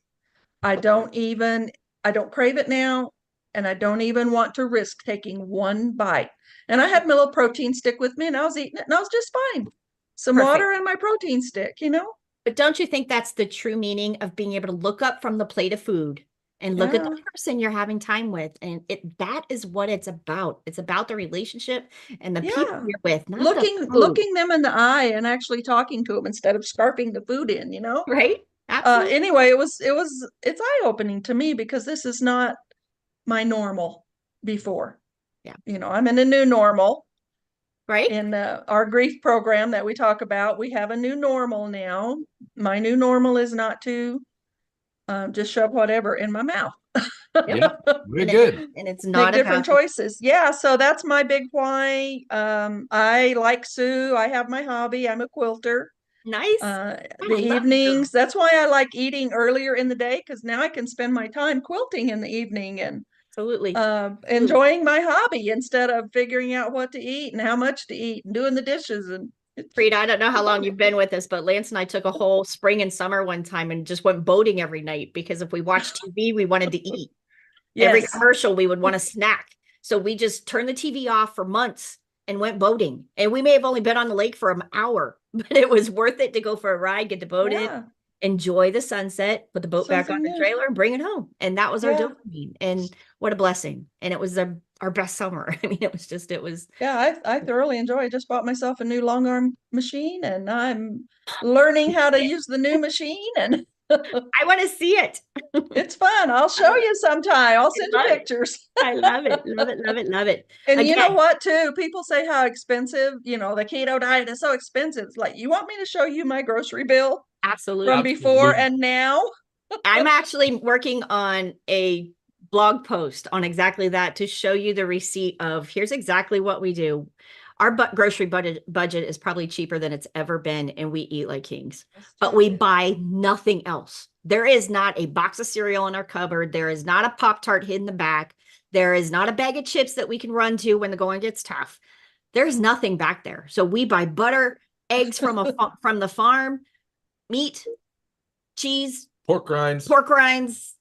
I don't crave it now. And I don't even want to risk taking one bite. And I had my little protein stick with me and I was eating it and I was just fine. Some Perfect. water and my protein stick, But don't you think that's the true meaning of being able to look up from the plate of food and look at the person you're having time with? And that is what it's about. It's about the relationship and the people you're with, not looking them in the eye and actually talking to them instead of scarfing the food in, Right? Absolutely. Anyway, it's eye-opening to me because this is not my normal before. Yeah. I'm in a new normal. Right. In our grief program that we talk about, we have a new normal now. My new normal is not to just shove whatever in my mouth. Yeah, we're good. And it's not Make different choices. Yeah, so that's my big why. I like Sue. I have my hobby. I'm a quilter. Nice. The evenings. That's why I like eating earlier in the day because now I can spend my time quilting in the evening and absolutely enjoying my hobby instead of figuring out what to eat and how much to eat and doing the dishes. And Frida, I don't know how long you've been with us, but Lance and I took a whole spring and summer one time and just went boating every night because if we watched TV, we wanted to eat. Yes. Every commercial, we would want a snack. So we just turned the TV off for months and went boating. And we may have only been on the lake for an hour, but it was worth it to go for a ride, get the boat in, enjoy the sunset, put the boat back on the trailer and bring it home. And that was our dopamine. And what a blessing. And it was our best summer. I mean, it was. Yeah, I thoroughly enjoy it. I just bought myself a new long arm machine and I'm learning how to use the new machine and I want to see it. It's fun. I'll show you sometime. I'll send you pictures. I love it. Love it. Love it. Love it. And again, you know what, too? People say how expensive, the keto diet is so expensive. It's like, you want me to show you my grocery bill? Absolutely. From before and now? I'm actually working on a blog post on exactly that to show you the receipt of here's exactly what we do. Our grocery budget is probably cheaper than it's ever been, and we eat like kings. But we buy nothing else. There is not a box of cereal in our cupboard. There is not a Pop-Tart hidden in the back. There is not a bag of chips that we can run to when the going gets tough. There's nothing back there. So we buy butter, eggs from the farm, meat, cheese, Pork rinds.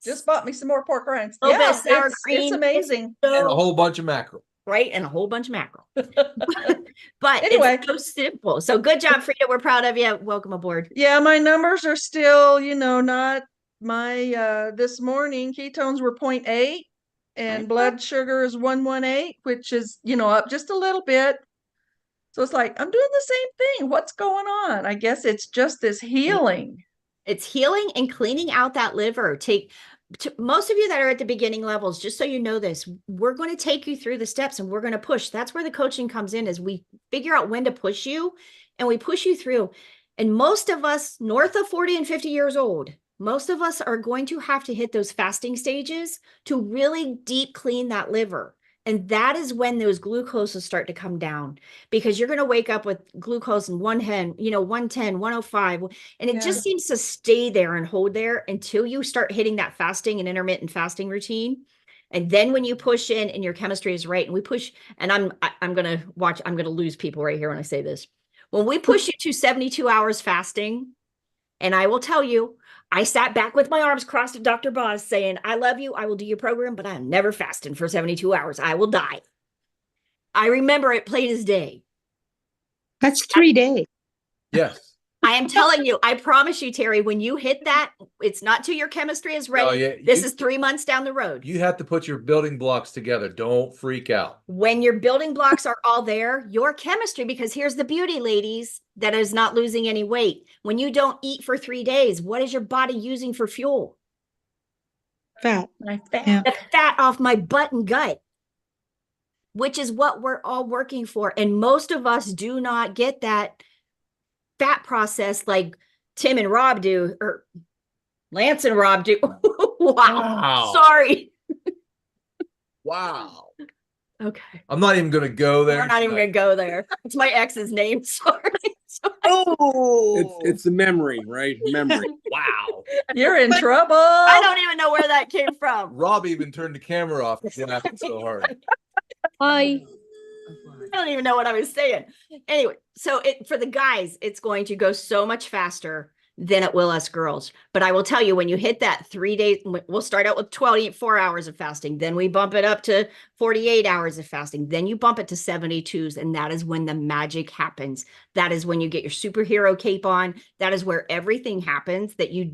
Just bought me some more pork rinds. A little bit of Yeah, sour it's cream. amazing. And a whole bunch of mackerel. Right, and a whole bunch of mackerel. But Anyway. it's so simple. So good job, Frida. We're proud of you. Welcome aboard. Yeah, my numbers are still, not my this morning ketones were 0.8 and blood sugar is 118, which is, up just a little bit. So it's like, I'm doing the same thing. What's going on? I guess it's just this healing. It's healing and cleaning out that liver. Most of you that are at the beginning levels, just so you know this, we're going to take you through the steps and we're going to push. That's where the coaching comes in, is we figure out when to push you and we push you through. And most of us north of 40 and 50 years old, most of us are going to have to hit those fasting stages to really deep clean that liver. And that is when those glucoses start to come down, because you're going to wake up with glucose in 110, 105. And it just seems to stay there and hold there until you start hitting that fasting and intermittent fasting routine. And then when you push in and your chemistry is right, and we push, and I'm going to lose people right here when I say this. When we push you to 72 hours fasting, and I will tell you, I sat back with my arms crossed at drboz saying, I love you. I will do your program, but I'm never fasting for 72 hours. I will die. I remember it plain as day. That's 3 days. Yes. I am telling you, I promise you, Terry, when you hit that, it's not till your chemistry is ready. Oh, yeah. This is 3 months down the road. You have to put your building blocks together. Don't freak out. When your building blocks are all there, your chemistry, because here's the beauty, ladies, that is not losing any weight. When you don't eat for 3 days, what is your body using for fuel? Fat. My fat. Yeah. The fat off my butt and gut, which is what we're all working for. And most of us do not get that fat process like Tim and Rob do, or Lance and Rob do. Wow. Sorry. Wow. Okay. I'm not even going to go there. We're not even going to go there. It's my ex's name. Sorry. Oh, It's the memory, right? Memory. Wow. You're in trouble. I don't even know where that came from. Rob even turned the camera off. He's laughing so hard. Bye. I don't even know what I was saying. Anyway, so for the guys, it's going to go so much faster than it will us girls. But I will tell you, when you hit that 3 days, we'll start out with 24 hours of fasting. Then we bump it up to 48 hours of fasting. Then you bump it to 72s. And that is when the magic happens. That is when you get your superhero cape on. That is where everything happens that you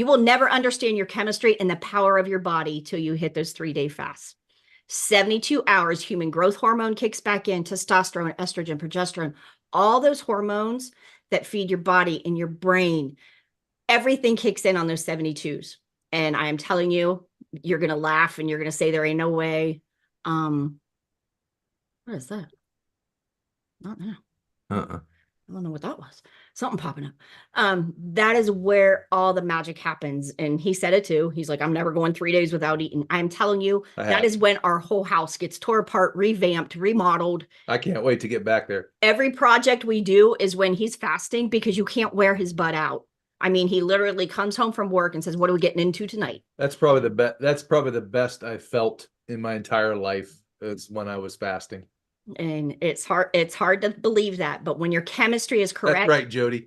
will never understand your chemistry and the power of your body till you hit those 3-day fasts. 72 hours, human growth hormone kicks back in, testosterone, estrogen, progesterone, all those hormones that feed your body and your brain. Everything kicks in on those 72s. And I am telling you, you're going to laugh and you're going to say there ain't no way. What is that? Not now. I don't know what that was. Something popping up. That is where all the magic happens. And he said it too. He's like, I'm never going 3 days without eating. I'm telling you, that is when our whole house gets tore apart, revamped, remodeled. I can't wait to get back there. Every project we do is when he's fasting, because you can't wear his butt out. I mean, he literally comes home from work and says, what are we getting into tonight? That's probably the best. That's probably the best I felt in my entire life, is when I was fasting. And it's hard to believe that, but when your chemistry is correct, That's right, Jody.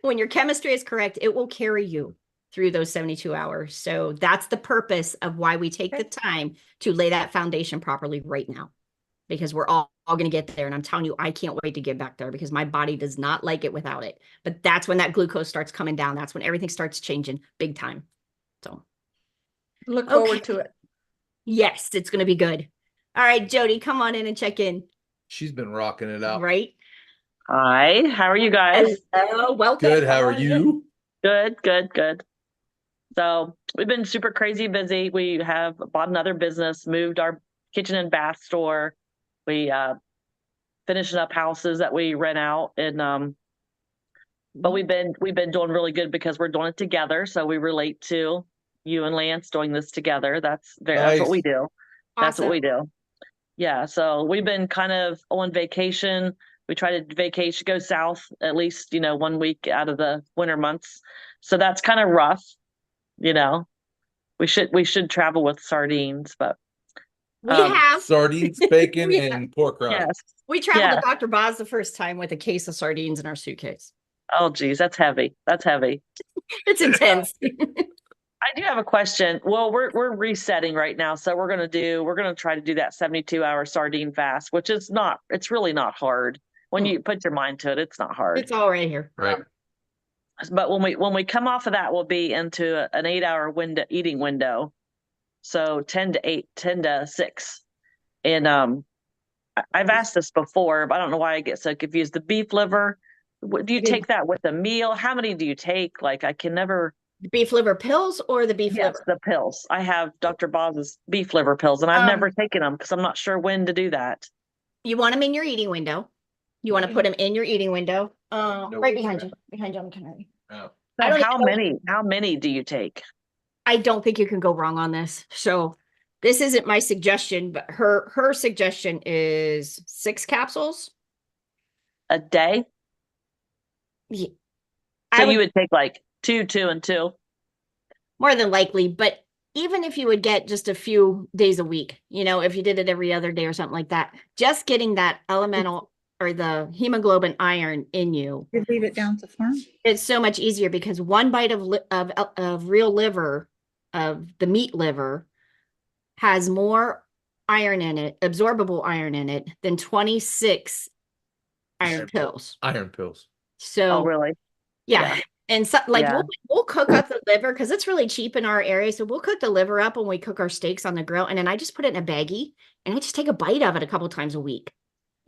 when your chemistry is correct, it will carry you through those 72 hours. So that's the purpose of why we take the time to lay that foundation properly right now, because we're all going to get there. And I'm telling you, I can't wait to get back there, because my body does not like it without it. But that's when that glucose starts coming down. That's when everything starts changing big time. So Look forward to it. Yes, it's going to be good. All right, Jody, come on in and check in. She's been rocking it out. Right? Hi, how are you guys? Hello, welcome. Good. How are you? Good. So we've been super crazy busy. We have bought another business, moved our kitchen and bath store. We finishing up houses that we rent out, and but we've been doing really good because we're doing it together. So we relate to you and Lance doing this together. That's what we do. That's what we do. Yeah, so we've been kind of on vacation. We try to vacation, go south at least, 1 week out of the winter months. So that's kind of rough, you know. We should travel with sardines, but We have. Sardines, bacon, We have. and pork rinds. yes. We traveled Yeah. to Dr. Boz the first time with a case of sardines in our suitcase. Oh, geez, that's heavy. That's heavy. It's intense. I do have a question. Well, we're resetting right now, so we're gonna try to do that 72-hour sardine fast, which is it's really not hard. When you put your mind to it, it's not hard. It's all right here. Right. But when we come off of that, we'll be into an 8-hour eating window. So 10 to 8, 10 to 6. And I've asked this before, but I don't know why I get so confused. The beef liver, do you take that with a meal? How many do you take? Like I can never. The beef liver pills or the beef Yes, liver? the pills. I have Dr. Boz's beef liver pills, and I've never taken them because I'm not sure when to do that. You want them in your eating window. You want to put them in your eating window. Right behind you. Behind you on the counter. Oh. I don't How even know- How many do you take? I don't think you can go wrong on this. So this isn't my suggestion, but her suggestion is 6 capsules A day? Yeah. So you would take like 2, 2, and 2? More than likely, but even if you would get just a few days a week, if you did it every other day or something like that, just getting that elemental or the hemoglobin iron in you. You leave it down to farm. It's so much easier because one bite of real liver, of the meat liver, has more iron in it, absorbable iron in it, than 26 iron pills. Iron pills. So, Oh, really? yeah. And so, Yeah. we'll cook up the liver because it's really cheap in our area. So we'll cook the liver up when we cook our steaks on the grill, and then I just put it in a baggie and I just take a bite of it a couple times a week.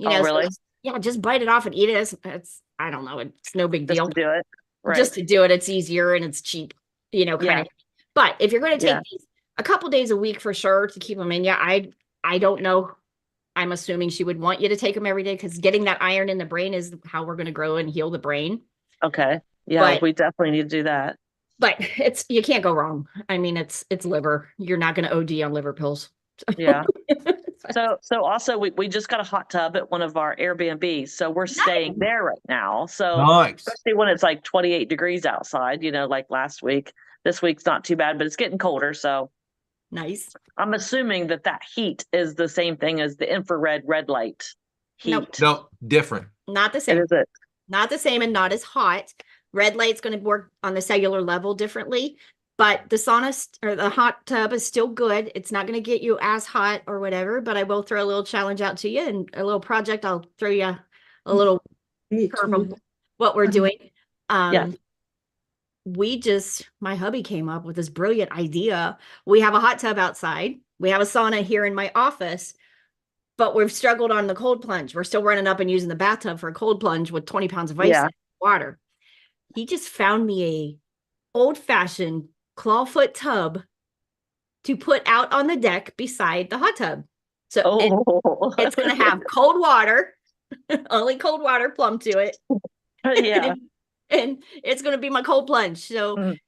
Oh, really? So yeah, just bite it off and eat it. It's I don't know, it's no big Just deal. to do it. Right. Just to do it, it's easier and it's cheap, kind Yeah. of. But if you're going to take Yeah. these a couple days a week for sure to keep them in you, I don't know. I'm assuming she would want you to take them every day because getting that iron in the brain is how we're going to grow and heal the brain. Okay. Yeah, But- we definitely need to do that. But you can't go wrong. I mean, it's liver. You're not going to OD on liver pills. Yeah. So also we just got a hot tub at one of our Airbnbs. So we're staying there right now. So Nice. especially when it's like 28 degrees outside, like last week. This week's not too bad, but it's getting colder. So Nice. I'm assuming that heat is the same thing as the infrared red light heat. Nope. No, different. Not the It same. is it. Not the same and not as hot. Red light's going to work on the cellular level differently, but the sauna or the hot tub is still good. It's not going to get you as hot or whatever, but I will throw a little challenge out to you and a little project. I'll throw you a little curve of what we're doing. Yeah. My hubby came up with this brilliant idea. We have a hot tub outside. We have a sauna here in my office, but we've struggled on the cold plunge. We're still running up and using the bathtub for a cold plunge with 20 pounds of ice Yeah. and water. He just found me a old-fashioned clawfoot tub to put out on the deck beside the hot tub. So Oh, it's going to have cold water, only cold water plumbed to it. yeah. And it's going to be my cold plunge. So Mm.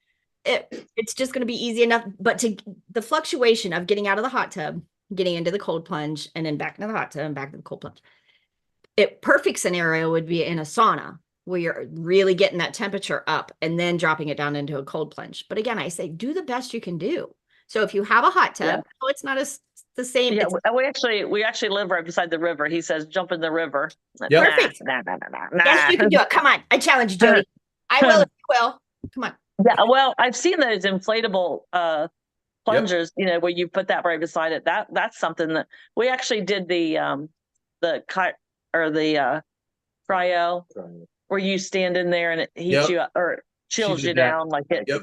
it's just going to be easy enough. But the fluctuation of getting out of the hot tub, getting into the cold plunge, and then back into the hot tub and back to the cold plunge. Perfect scenario would be in a sauna where you're really getting that temperature up and then dropping it down into a cold plunge. But again, I say do the best you can do. So if you have a hot tub, Yeah. it's not the same. Yeah, It's- we actually live right beside the river. He says, "Jump in the river." Yep. Perfect. Nah. Yes, you can do it. Come on. I challenge you, Jody. I will if you will. Come on. Yeah, well, I've seen those inflatable plungers, where you put that right beside it. That's something that we actually did the cryo where you stand in there and it heats Yep. you up or chills Chills you you down. down like it. Yep.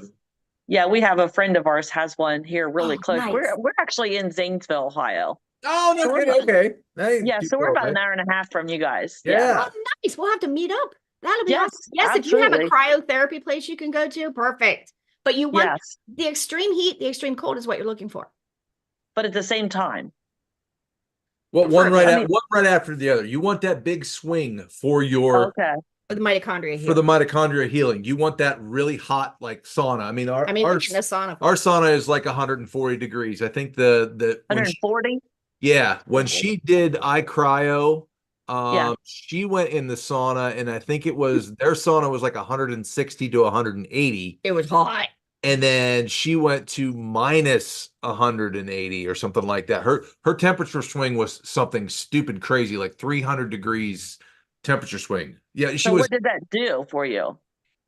Yeah, we have a friend of ours has one here really Oh, close. nice. We're actually in Zanesville, Ohio. Oh, no, So we're good. Okay. Hey, Yeah, so we're about okay. an hour and a half from you guys. Yeah. Oh, nice. We'll have to meet up. That'll be Yes, awesome. Yes, if you have a absolutely. cryotherapy place you can go to, perfect. But you want Yes, the extreme heat, the extreme cold is what you're looking for. but at the same time. Well, one Perfect. right after the other. You want that big swing for your Okay. For the mitochondria for here. the mitochondria healing. You want that really hot like sauna. I mean, our we're getting a sauna. our sauna is like 140 degrees. I think the when 140. Yeah, when she did iCryo, Yeah. she went in the sauna, and I think it was their sauna was like 160 to 180, It was hot. and then she went to minus 180 or something like that. Her temperature swing was something stupid crazy, like 300 degrees temperature swing. Yeah, she So was what did that do for you?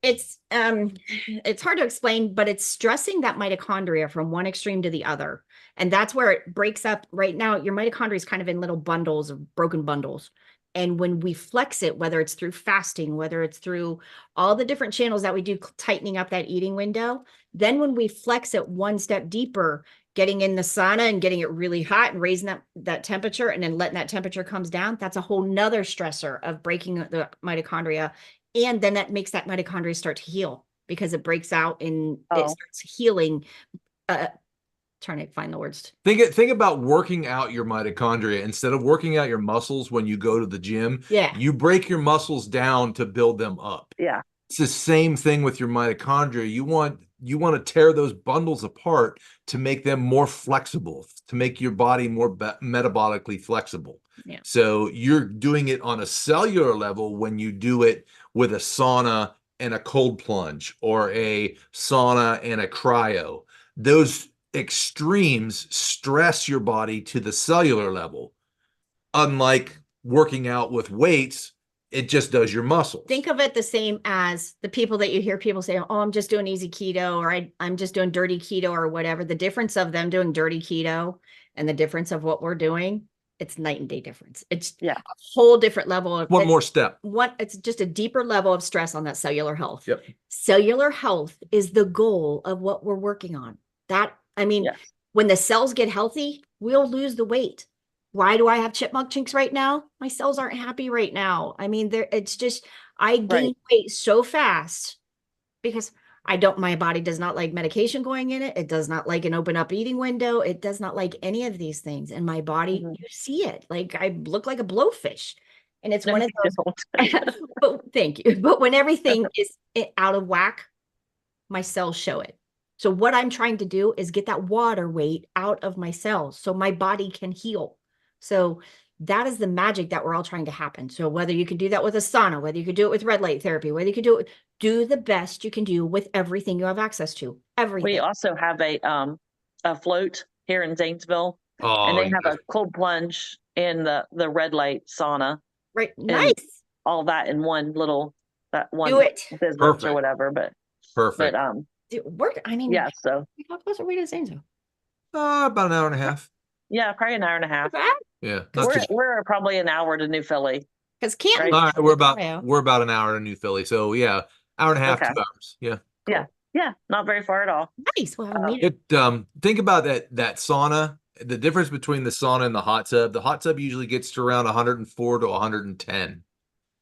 It's hard to explain, but it's stressing that mitochondria from one extreme to the other. And that's where it breaks up. Right now, your mitochondria is kind of in little bundles of broken bundles. And when we flex it, whether it's through fasting, whether it's through all the different channels that we do tightening up that eating window, then when we flex it one step deeper, getting in the sauna and getting it really hot and raising that temperature and then letting that temperature comes down, that's a whole nother stressor of breaking the mitochondria. And then that makes that mitochondria start to heal because it breaks out and it starts healing. Trying to find the words. think about working out your mitochondria instead of working out your muscles when you go to the gym. Yeah. You break your muscles down to build them up. Yeah. It's the same thing with your mitochondria. You want to tear those bundles apart to make them more flexible, to make your body more metabolically flexible. Yeah. So you're doing it on a cellular level when you do it with a sauna and a cold plunge or a sauna and a cryo. Those extremes stress your body to the cellular level. Unlike working out with weights, it just does your muscles. Think of it the same as the people that you hear people say, oh, I'm just doing easy keto, or I'm just doing dirty keto or whatever. The difference of them doing dirty keto and the difference of what we're doing, it's night and day difference. It's a whole different level of one more step. It's just a deeper level of stress on that cellular health. Yep. Cellular health is the goal of what we're working on. When the cells get healthy, we'll lose the weight. Why do I have chipmunk chinks right now? My cells aren't happy right now. It's just, I gain weight so fast because my body does not like medication going in it. It does not like an open up eating window. It does not like any of these things. And my body, you see it, like I look like a blowfish. And it's one of those, but thank you. But when everything is out of whack, my cells show it. So what I'm trying to do is get that water weight out of my cells so my body can heal. So that is the magic that we're all trying to happen. So whether you can do that with a sauna, whether you could do it with red light therapy, whether you could do the best you can do with everything you have access to. Everything. We also have a float here in Zanesville, Oh, and they have a cold plunge in the red light sauna. Right. Nice. All that in one little do it. business Perfect. or whatever. But perfect. Work. Yeah. So how close are we to Zanesville? About an hour and a half. Yeah, probably an hour and a half. Yeah. We're probably an hour to New Philly. Because Canton. All right, we're about an hour to New Philly. So yeah, hour and a half, 2 hours. Yeah. Cool. Yeah. Not very far at all. Nice. We'll have a meeting. Think about that sauna. The difference between the sauna and the hot tub. The hot tub usually gets to around 104 to 110.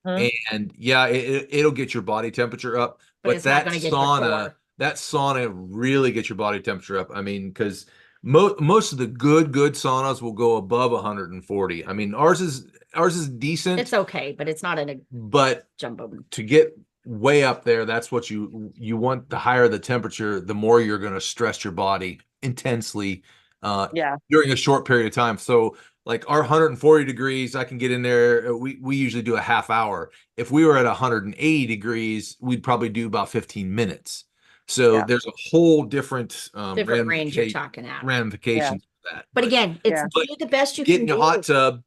And yeah, it'll get your body temperature up. But that sauna really gets your body temperature up. I mean, because most of the good saunas will go above 140. I mean, ours is decent. It's okay, but it's not but jumbo. To get way up there, that's what you want. The higher the temperature, the more you're going to stress your body intensely during a short period of time. So like our 140 degrees, I can get in there. We usually do a half hour. If we were at 180 degrees, we'd probably do about 15 minutes. So there's a whole different range you're talking about. Ramifications of that. But again, it's do the best you can do. Get in the hot tub.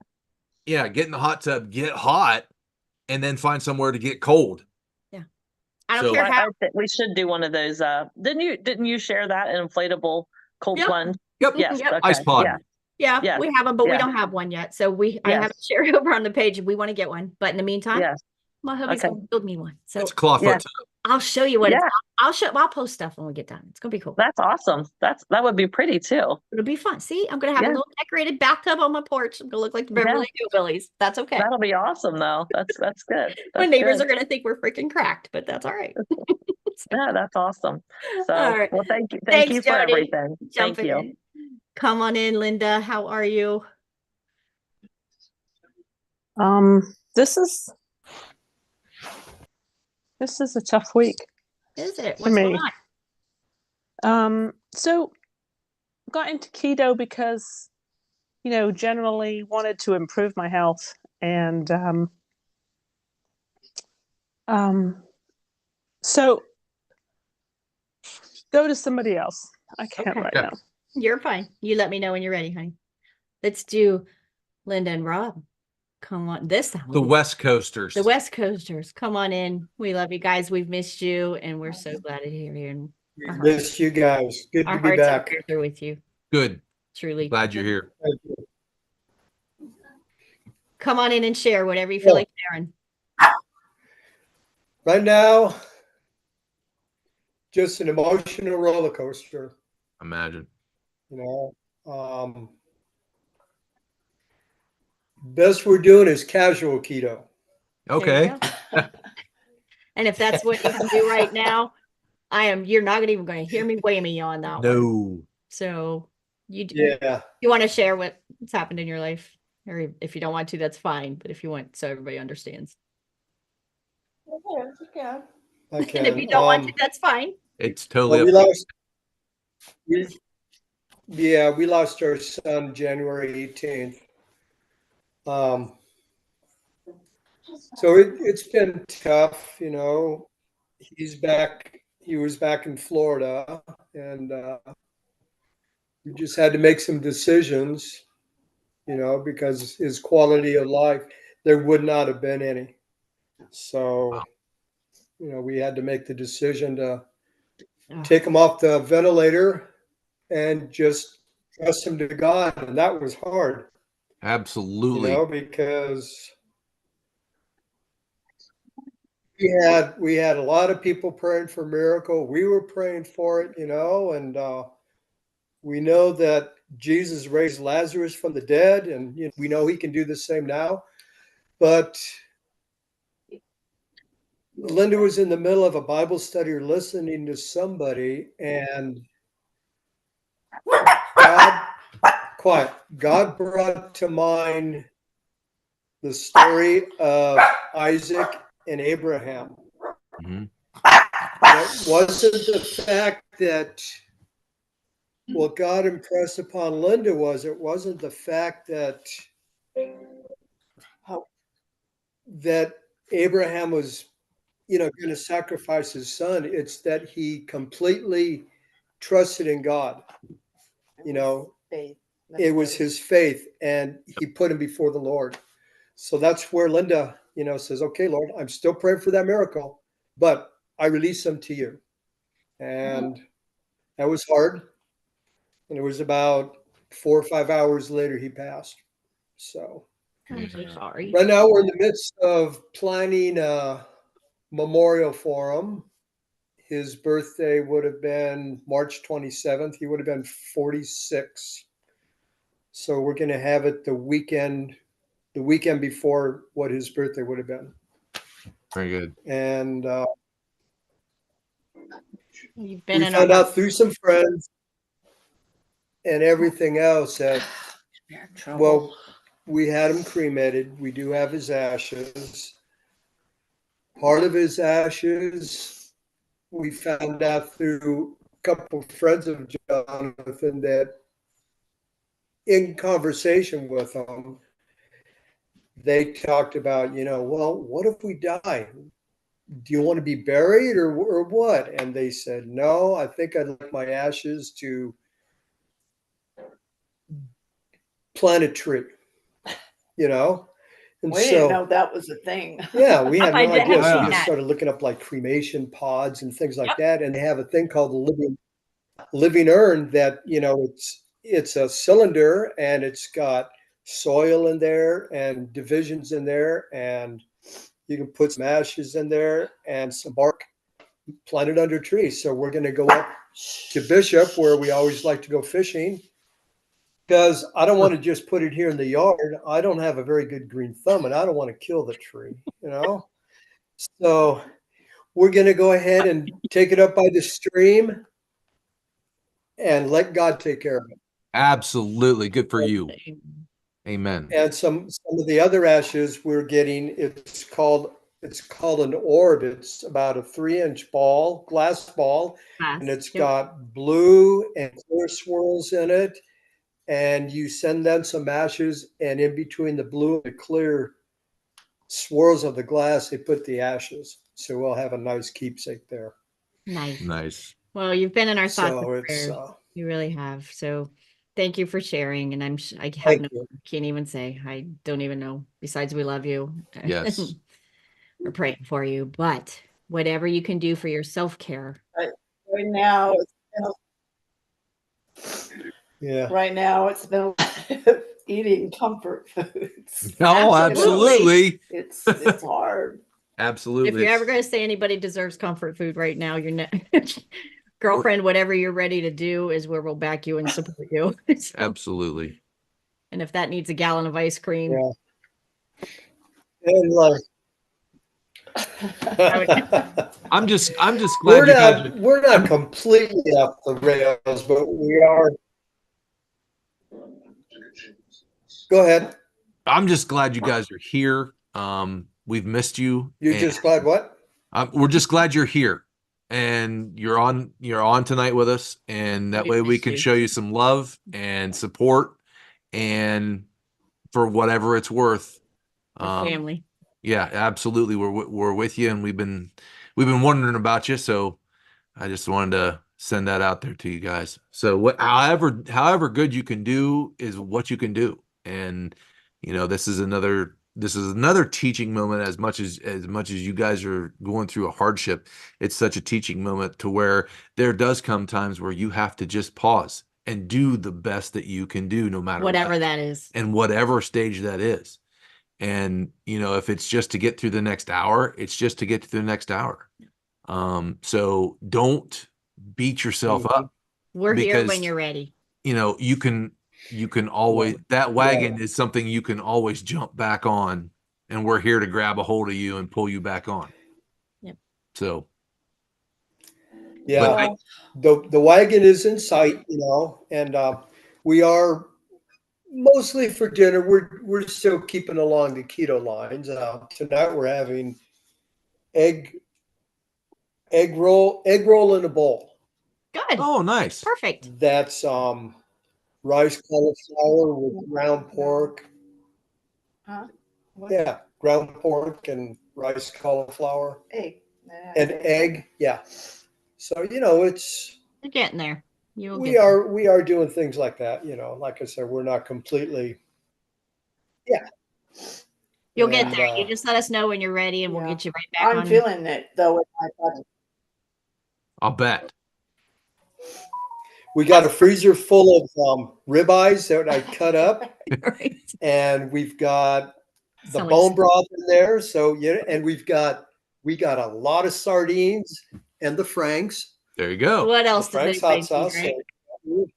Yeah, get in the hot tub, get hot, and then find somewhere to get cold. Yeah. I don't care how. We should do one of those. Didn't you share that, an inflatable cold plunge? Yep. Yes. Yep. Okay. Ice pod. Yeah, we have them, but we don't have one yet. So I have it shared over on the page. We want to get one. But in the meantime, my hubby's going to build me one. So it's clawfoot tub. I'll show you what I'll post stuff when we get done. It's gonna be cool. That's awesome. That would be pretty too. It'll be fun. See, I'm gonna have a little decorated bathtub on my porch. I'm gonna look like the Beverly Hillbillies. That's okay. That'll be awesome though. That's good. My neighbors are gonna think we're freaking cracked, but that's all right. Yeah, that's awesome. So right. well, thank you Thanks, for Jody. everything. Thank you. In. Come on in, Linda. How are you? This is a tough week. Is it? For me. So got into keto because, generally wanted to improve my health, and so go to somebody else. I can't Okay. right Yeah. now. You're fine. You let me know when you're ready, honey. Let's do Linda and Rob. Come on, this time. The West Coasters. The West Coasters. Come on in. We love you guys. We've missed you, and we're so glad to hear you. And We our hearts, miss you guys. Good our to be hearts and back. prayers are with you. Good. Truly. Glad you're here. Thank you. Come on in and share whatever you feel like sharing. Right now, just an emotional roller coaster. Imagine. Best we're doing is casual keto. Okay. And if that's what you can do right now, you're not even going to hear me weigh me on that one. No. So you want to share what's happened in your life, or if you don't want to, that's fine. But if you want, so everybody understands. I And can. if you don't want to, that's fine. It's totally Well, up to you. we lost our son January 18th. So it's been tough, He was back in Florida, and we just had to make some decisions, because his quality of life, there would not have been any. So, we had to make the decision to take him off the ventilator and just trust him to God. And that was hard. Absolutely. Because we had a lot of people praying for a miracle. We were praying for it, and we know that Jesus raised Lazarus from the dead, and we know he can do the same now. But Linda was in the middle of a Bible study or listening to somebody, and God brought to mind the story of Isaac and Abraham. Mm-hmm. It wasn't the fact that what God impressed upon Linda it wasn't the fact that Abraham was, going to sacrifice his son. It's that he completely trusted in God. It was his faith, and he put him before the Lord. So that's where Linda, says, okay, Lord, I'm still praying for that miracle, but I release him to you. And that was hard. And it was about 4 or 5 hours later, he passed. So I'm so sorry. right now we're in the midst of planning a memorial for him. His birthday would have been March 27th. He would have been 46. So we're going to have it the weekend before what his birthday would have been. Very good. And we found out through some friends and everything else that, well, we had him cremated. We do have his ashes. Part of his ashes, we found out through a couple of friends of Jonathan that in conversation with him, they talked about, well, what if we die? Do you want to be buried or what? And they said, no, I think I'd like my ashes to plant a tree, And we didn't know that was a thing. Yeah, we had no idea. So we that. just started looking up like cremation pods and things like that. And they have a thing called the living urn that, it's a cylinder and it's got soil in there and divisions in there, and you can put some ashes in there and some bark, plant it under trees. So we're going to go up to Bishop, where we always like to go fishing, because I don't want to just put it here in the yard. I don't have a very good green thumb, and I don't want to kill the tree, So we're going to go ahead and take it up by the stream and let God take care of it. Absolutely. Good for you. Amen. And some of the other ashes we're getting, it's called an orb. It's about a 3-inch glass ball, and it's got blue and clear swirls in it. and you send them some ashes, and in between the blue and the clear swirls of the glass, they put the ashes. So we'll have a nice keepsake there. Nice. Nice. Well, you've been in our thoughts So and it's, prayers. You really have. So thank you for sharing. And I have thank no, you. can't even say, I don't even know. Besides, we love you. Yes. We're praying for you, but whatever you can do for your self-care. Right now, Yeah. right now it's been eating comfort foods. Oh, absolutely. It's hard. Absolutely. If you're ever going to say anybody deserves comfort food right now, you're not. Girlfriend, whatever you're ready to do is where we'll back you and support you. So, Absolutely. and if that needs a gallon of ice cream, Yeah. And like, I'm just glad we're you guys we're not completely off the rails, but we are. Go ahead. I'm just glad you guys are here. We've missed you. You're and just glad what? we're just glad you're here and you're on tonight with us, and that We way we missed can you. show you some love and support, and for whatever it's worth. family. Yeah, absolutely. We're with you, and we've been wondering about you, so I just wanted to send that out there to you guys. So however good you can do is what you can do. And this is another teaching moment. As much as you guys are going through a hardship, it's such a teaching moment to where there does come times where you have to just pause and do the best that you can do, no matter Whatever what, that is. and whatever stage that is. And if it's just to get through the next hour, it's just to get through the next hour. So don't beat yourself up, We're here when because you're ready. you can always, that wagon is something you can always jump back on, and we're here to grab a hold of you and pull you back on. Yep. So Yeah, the wagon is in sight, and we are mostly for dinner. We're still keeping along the keto lines. Tonight we're having egg roll in a bowl. Good. Oh, nice. Perfect. That's rice cauliflower with ground pork. Huh? What? Yeah, ground pork and rice cauliflower Egg. and egg. Yeah. So it's You're getting there. we are doing things like that. Like I said, we're not completely. Yeah. You'll get And, there. You just let us know when you're ready, and we'll Yeah. get you right back on. I'm feeling it though in my body. I'll bet. We got a freezer full of ribeyes that I cut up, Right. and we've got the Sounds bone like- broth in there. So and we got a lot of sardines and the Franks. There you go. What The else does Frank's anybody hot sauce. need, right?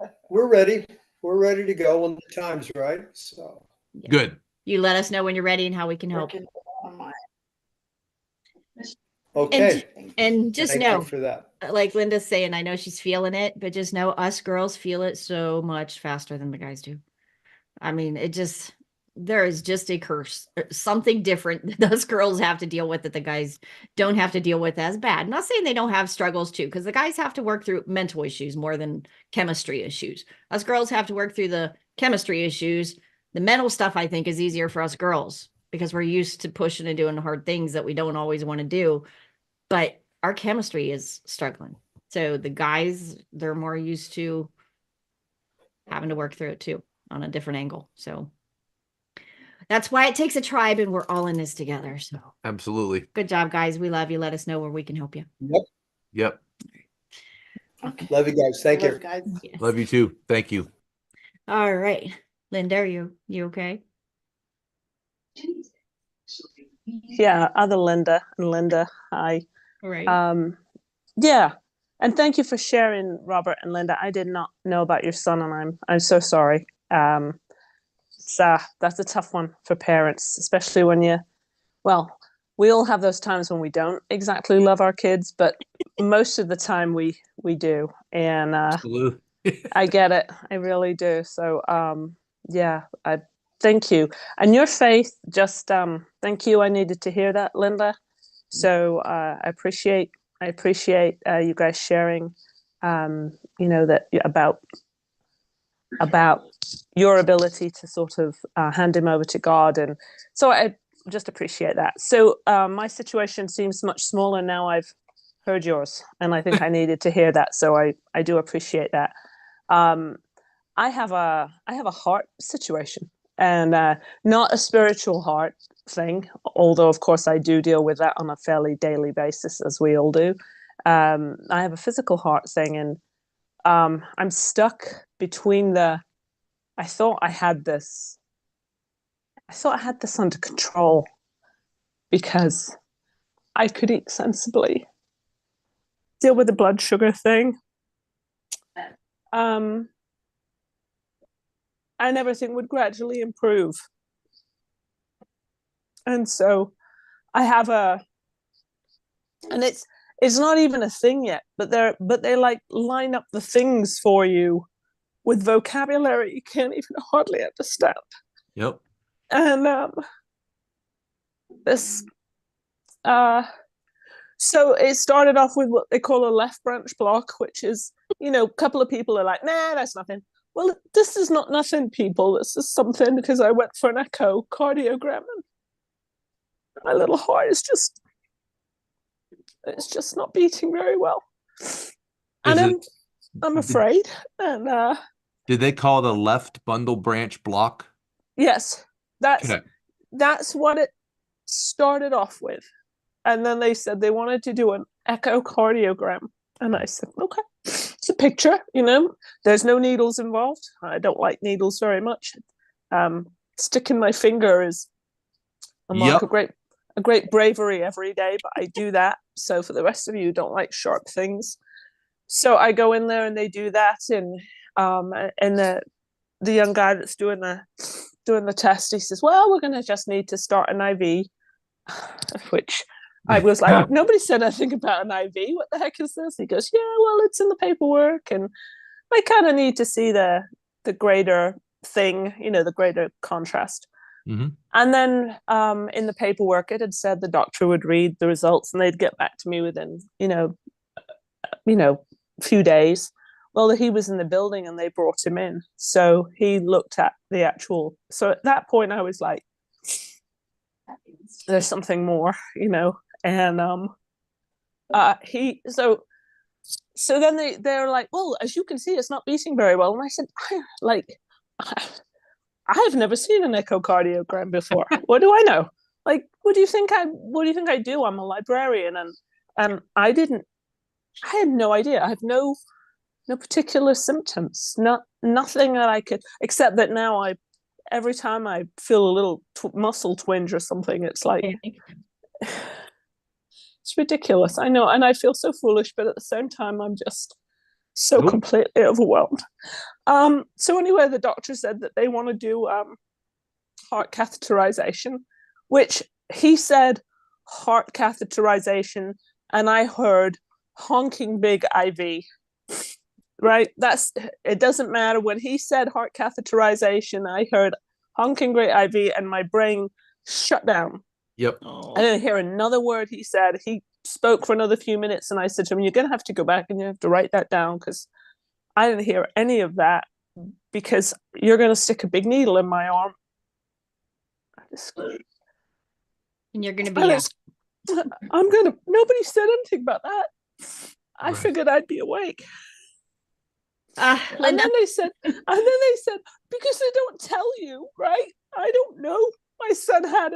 So we're ready. We're ready to go when the time's right. So Good. You let us know when you're ready and how we can help. Working on my okay. And just Thank know, you for that. like Linda's saying, I know she's feeling it, but just know us girls feel it so much faster than the guys do. I mean, there is just a curse, something different that us girls have to deal with that the guys don't have to deal with as bad. Not saying they don't have struggles too, because the guys have to work through mental issues more than chemistry issues. Us girls have to work through the chemistry issues. The mental stuff, I think, is easier for us girls because we're used to pushing and doing hard things that we don't always want to do. But our chemistry is struggling. So the guys, they're more used to having to work through it too on a different angle. So that's why it takes a tribe, and we're all in this together. So Absolutely. good job, guys. We love you. Let us know where we can help you. Yep. Okay. Love you guys. Thank you. guys. Yes. Love you too. Thank you. All right. Linda, are you okay? Yeah, other Linda and Linda, hi. All right. Yeah, and thank you for sharing, Robert and Linda. I did not know about your son, and I'm so sorry. That's a tough one for parents, especially when we all have those times when we don't exactly love our kids, but most of the time we do, and Absolutely. I get it. I really do. So yeah, I thank you. And your faith, just thank you. I needed to hear that, Linda. So I appreciate you guys sharing that about about your ability to sort of hand him over to God. And so I just appreciate that. So my situation seems much smaller now. I've heard yours, and I think I needed to hear that. So I do appreciate that. I have a heart situation, and not a spiritual heart thing, although of course I do deal with that on a fairly daily basis, as we all do. I have a physical heart thing, and I'm stuck between I thought I had this under control because I could eat sensibly, deal with the blood sugar thing, and everything would gradually improve. And so I have and it's not even a thing yet, but they like line up the things for you with vocabulary you can't even hardly understand. Yep. And this so it started off with what they call a left branch block, which is, a couple of people are like, nah, that's nothing. Well, this is not nothing, people. This is something, because I went for an echocardiogram, and my little heart is it's just not beating very well. And I'm afraid. And did they call the left bundle branch block? Yes, that's what it started off with. And then they said they wanted to do an echocardiogram. And I said, okay, it's a picture, there's no needles involved. I don't like needles very much. Sticking my finger is a mark of great bravery every day, but I do that. So for the rest of you who don't like sharp things. So I go in there and they do that. And the young guy that's doing the test, he says, well, we're going to just need to start an IV, which I was like, nobody said anything about an IV. What the heck is this? He goes, yeah, well, it's in the paperwork. And I kind of need to see the greater thing, the greater contrast. Mm-hmm. And then in the paperwork, it had said the doctor would read the results and they'd get back to me within, few days. Well, he was in the building and they brought him in. So he looked at the actual. So at that point, I was like, there's something more, And so then they're like, well, as you can see, it's not beating very well. And I said, I've never seen an echocardiogram before. What do I know? Like, what do you think I do? I'm a librarian, and I had no idea. I have no particular symptoms, nothing that I could, except that now every time I feel a little muscle twinge or something, it's like, it's ridiculous. I know, and I feel so foolish, but at the same time, I'm just so completely overwhelmed. So anyway, the doctor said that they want to do heart catheterization, which he said heart catheterization, and I heard honking big IV. Right? It doesn't matter. When he said heart catheterization, I heard honking great IV and my brain shut down. Yep. I didn't hear another word he said. He spoke for another few minutes and I said to him, you're going to have to go back and you have to write that down, because I didn't hear any of that, because you're going to stick a big needle in my arm. And you're going to be nobody said anything about that. I figured I'd be awake. Linda. And then they said, because they don't tell you, right? I don't know. My son had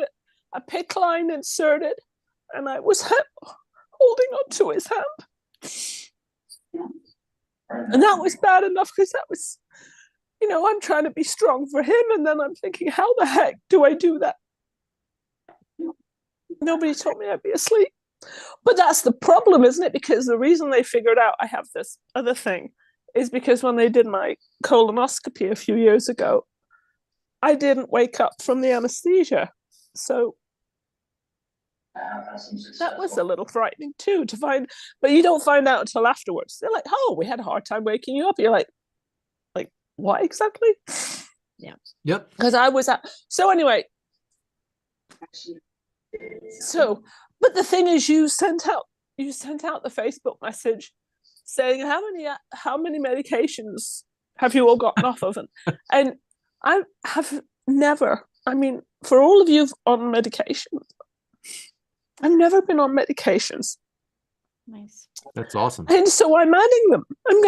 a PICC line inserted, and I was holding on to his hand. And that was bad enough, because that was, I'm trying to be strong for him, and then I'm thinking, how the heck do I do that? Nobody told me I'd be asleep. But that's the problem, isn't it? Because the reason they figured out I have this other thing is because when they did my colonoscopy a few years ago, I didn't wake up from the anesthesia. So that was a little frightening too, to find, but you don't find out until afterwards. They're like, oh, we had a hard time waking you up. You're like what exactly? Yeah. Yep. Because I was so anyway. So, but the thing is, you sent out the Facebook message saying how many medications have you all gotten off of? And I have never, I mean, for all of you on medication, I've never been on medications. Nice. That's awesome. And so I'm adding them. And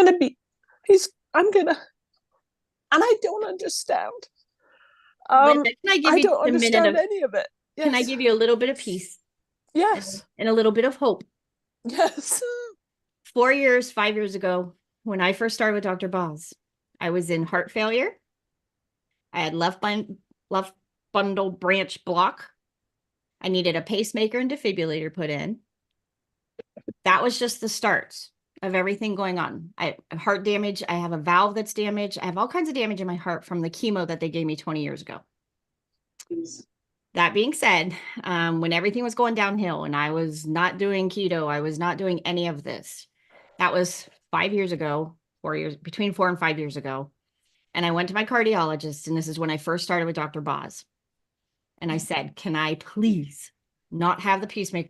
I don't understand. Linda, can I give I you don't a minute understand of, any of it. Yes. can I give you a little bit of peace Yes. and a little bit of hope? Yes. 5 years ago, when I first started with Dr. Boz, I was in heart failure. I had left bundle branch block. I needed a pacemaker and defibrillator put in. That was just the start of everything going on. I have heart damage. I have a valve that's damaged. I have all kinds of damage in my heart from the chemo that they gave me 20 years ago. That being said, when everything was going downhill and I was not doing keto, I was not doing any of this. That was 5 years ago, 4 years, between 4 and 5 years ago. And I went to my cardiologist, and this is when I first started with Dr. Boz. And I said, can I please not have the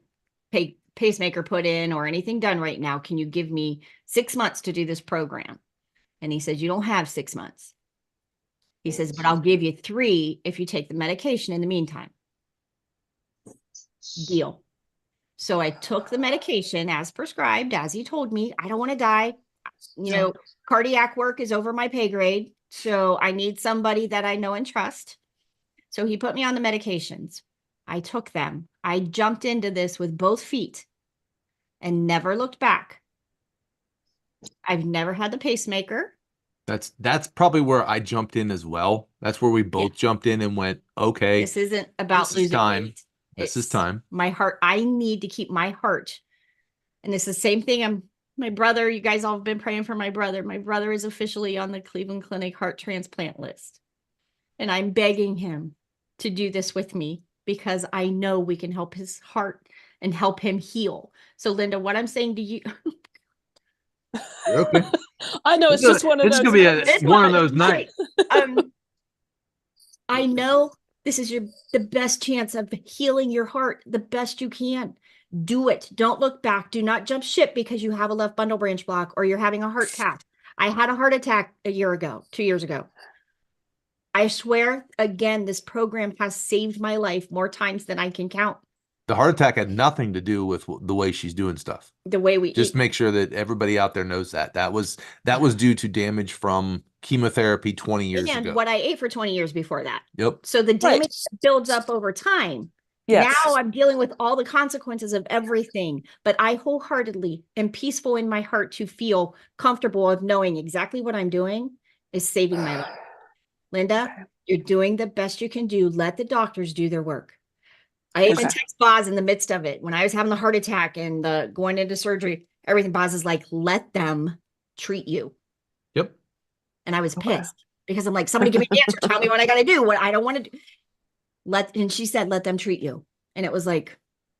pacemaker put in or anything done right now? Can you give me 6 months to do this program? And he says, you don't have 6 months. He says, but I'll give you 3 if you take the medication in the meantime. Deal. So I took the medication as prescribed, as he told me. I don't want to die. You know, cardiac work is over my pay grade. So I need somebody that I know and trust. So he put me on the medications. I took them. I jumped into this with both feet and never looked back. I've never had the pacemaker. That's probably where I jumped in as well. That's where we both jumped in and went, okay, This isn't about this is losing time. weight. This is It's time. my heart. I need to keep my heart. And it's the same thing. My brother, you guys all have been praying for my brother. My brother is officially on the Cleveland Clinic heart transplant list. And I'm begging him to do this with me because I know we can help his heart and help him heal. So Linda, what I'm saying to you. Okay. I know it's just one of those. It's gonna be one of those nights. I know this is the best chance of healing your heart the best you can. Do it. Don't look back. Do not jump ship because you have a left bundle branch block or you're having a heart attack. I had a heart attack 2 years ago. I swear, again, this program has saved my life more times than I can count. The heart attack had nothing to do with the way she's doing stuff. The way we just make sure that everybody out there knows that was due to damage from chemotherapy 20 years and ago. what I ate for 20 years before that. Yep. So the damage builds up over time. Yes. Now I'm dealing with all the consequences of everything, but I wholeheartedly am peaceful in my heart to feel comfortable of knowing exactly what I'm doing is saving my life. Linda, you're doing the best you can do. Let the doctors do their work. I even text Boz in the midst of it when I was having the heart attack and going into surgery, everything. Boz is like, let them treat you. Yep. And I was pissed because I'm like, somebody give me an answer. Tell me what I got to do. What I don't want to do. And she said, let them treat you. And it was like,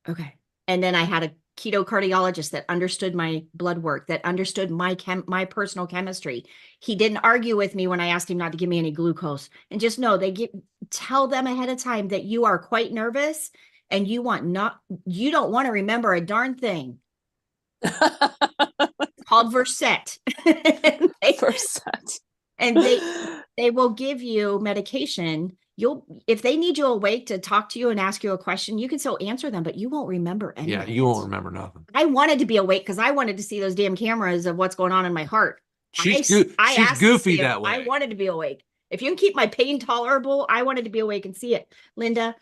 okay. And then I had a keto cardiologist that understood my blood work, that understood my personal chemistry. He didn't argue with me when I asked him not to give me any glucose. And just know tell them ahead of time that you are quite nervous and you don't want to remember a darn thing. Called Versed. And they will give you medication. If they need you awake to talk to you and ask you a question, you can still answer them, but you won't remember anything. Yeah, you won't remember nothing. I wanted to be awake because I wanted to see those damn cameras of what's going on in my heart. She's goofy that way. I wanted to be awake. If you can keep my pain tolerable, I wanted to be awake and see it. Linda,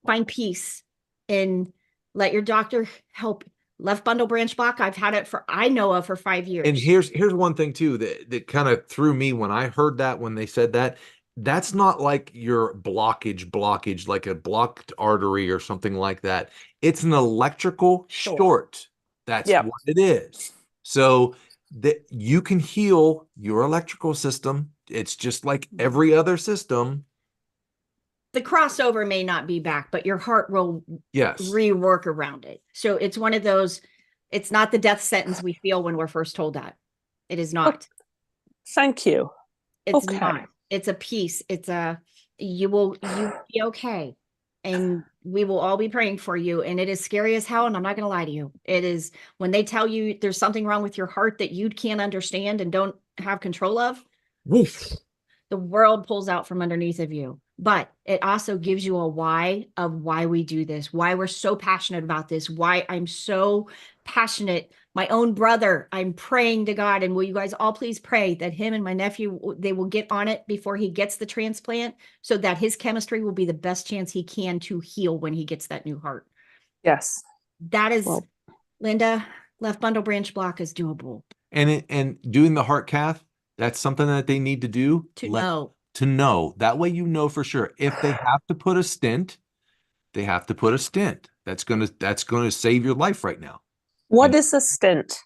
find peace and let your doctor help. Left bundle branch block, I've had it for 5 years. And here's one thing too that kind of threw me when I heard that, when they said that. That's not like your blockage, like a blocked artery or something like that. It's an electrical short. That's what it is. So that you can heal your electrical system. It's just like every other system. The crossover may not be back, but your heart will rework around it. So it's one of those, it's not the death sentence we feel when we're first told that. It is not. Thank you. It's not. It's a peace. You will be okay. And we will all be praying for you. And it is scary as hell. And I'm not going to lie to you. It is when they tell you there's something wrong with your heart that you can't understand and don't have control of, Woof. the world pulls out from underneath of you. But it also gives you a why of why we do this, why we're so passionate about this, why I'm so passionate. My own brother, I'm praying to God, and will you guys all please pray that him and my nephew, they will get on it before he gets the transplant, so that his chemistry will be the best chance he can to heal when he gets that new heart. Yes. That is, Well, Linda, left bundle branch block is doable. And doing the heart cath, that's something that they need to do To know. That way you know for sure. If they have to put a stent, they have to put a stent. That's gonna save your life right now. what is a stent?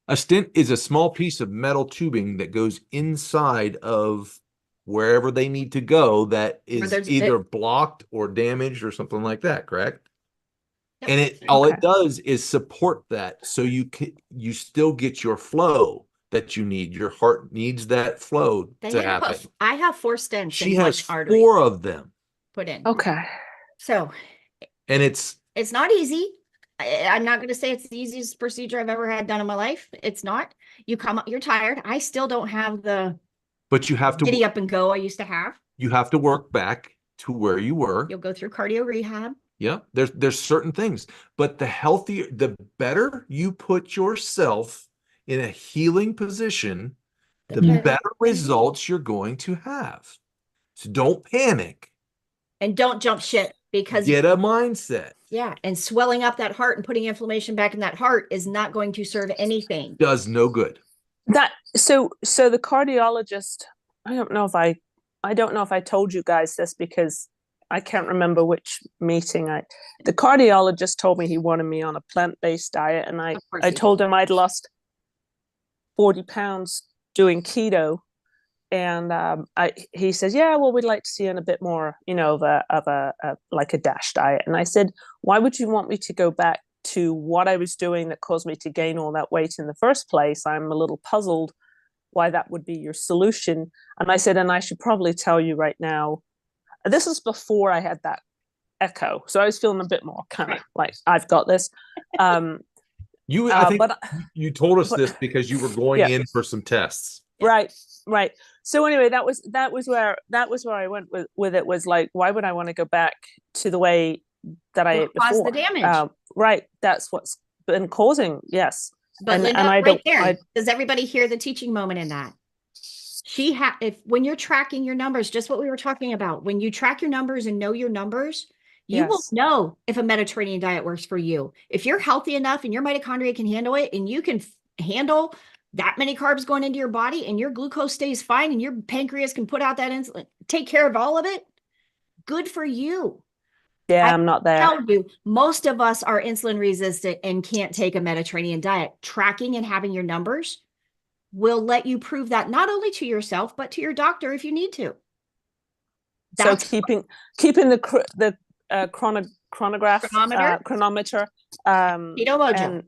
A stent is a small piece of metal tubing that goes inside of wherever they need to go that is either blocked or damaged or something like that, correct? Yep. And all Okay. it does is support that, so you still get your flow that you need. Your heart needs that flow to happen. I have 4 stents She in one has artery 4 of them, put in. Okay. So and it's not easy. I'm not going to say it's the easiest procedure I've ever had done in my life. It's not. You come up, you're tired. I still don't have the but you have to giddy up and go I used to have. you have to work back to where you were. You'll go through cardio rehab. Yeah, there's certain things, but the better you put yourself in a healing position, the better results you're going to have. So don't panic. And don't jump shit, because Get a mindset. yeah, and swelling up that heart and putting inflammation back in that heart is not going to serve anything. Does no good. So the cardiologist, I don't know if I told you guys this, because I can't remember which meeting the cardiologist told me he wanted me on a plant-based diet, and I told him I'd lost 40 pounds doing keto, and he says, yeah, well, we'd like to see in a bit more, of a like a DASH diet. And I said, why would you want me to go back to what I was doing that caused me to gain all that weight in the first place? I'm a little puzzled why that would be your solution. And I said, and I should probably tell you right now, this was before I had that echo, so I was feeling a bit more kind of like I've got this. I think you told us this because you were going in for some tests. Right. So anyway, that was where I went with it, was like, why would I want to go back to the way that I ate before? Cause the damage. Right. That's what's been causing. Yes. But Linda, does everybody hear the teaching moment in that? When you're tracking your numbers, just what we were talking about, when you track your numbers and know your numbers, you will know if a Mediterranean diet works for you. If you're healthy enough and your mitochondria can handle it, and you can handle that many carbs going into your body, and your glucose stays fine, and your pancreas can put out that insulin, take care of all of it, good for you. Yeah, I'm not there. Tell you, most of us are insulin resistant and can't take a Mediterranean diet. Tracking and having your numbers will let you prove that, not only to yourself, but to your doctor if you need to. So keeping the chronometer, Keto Mojo,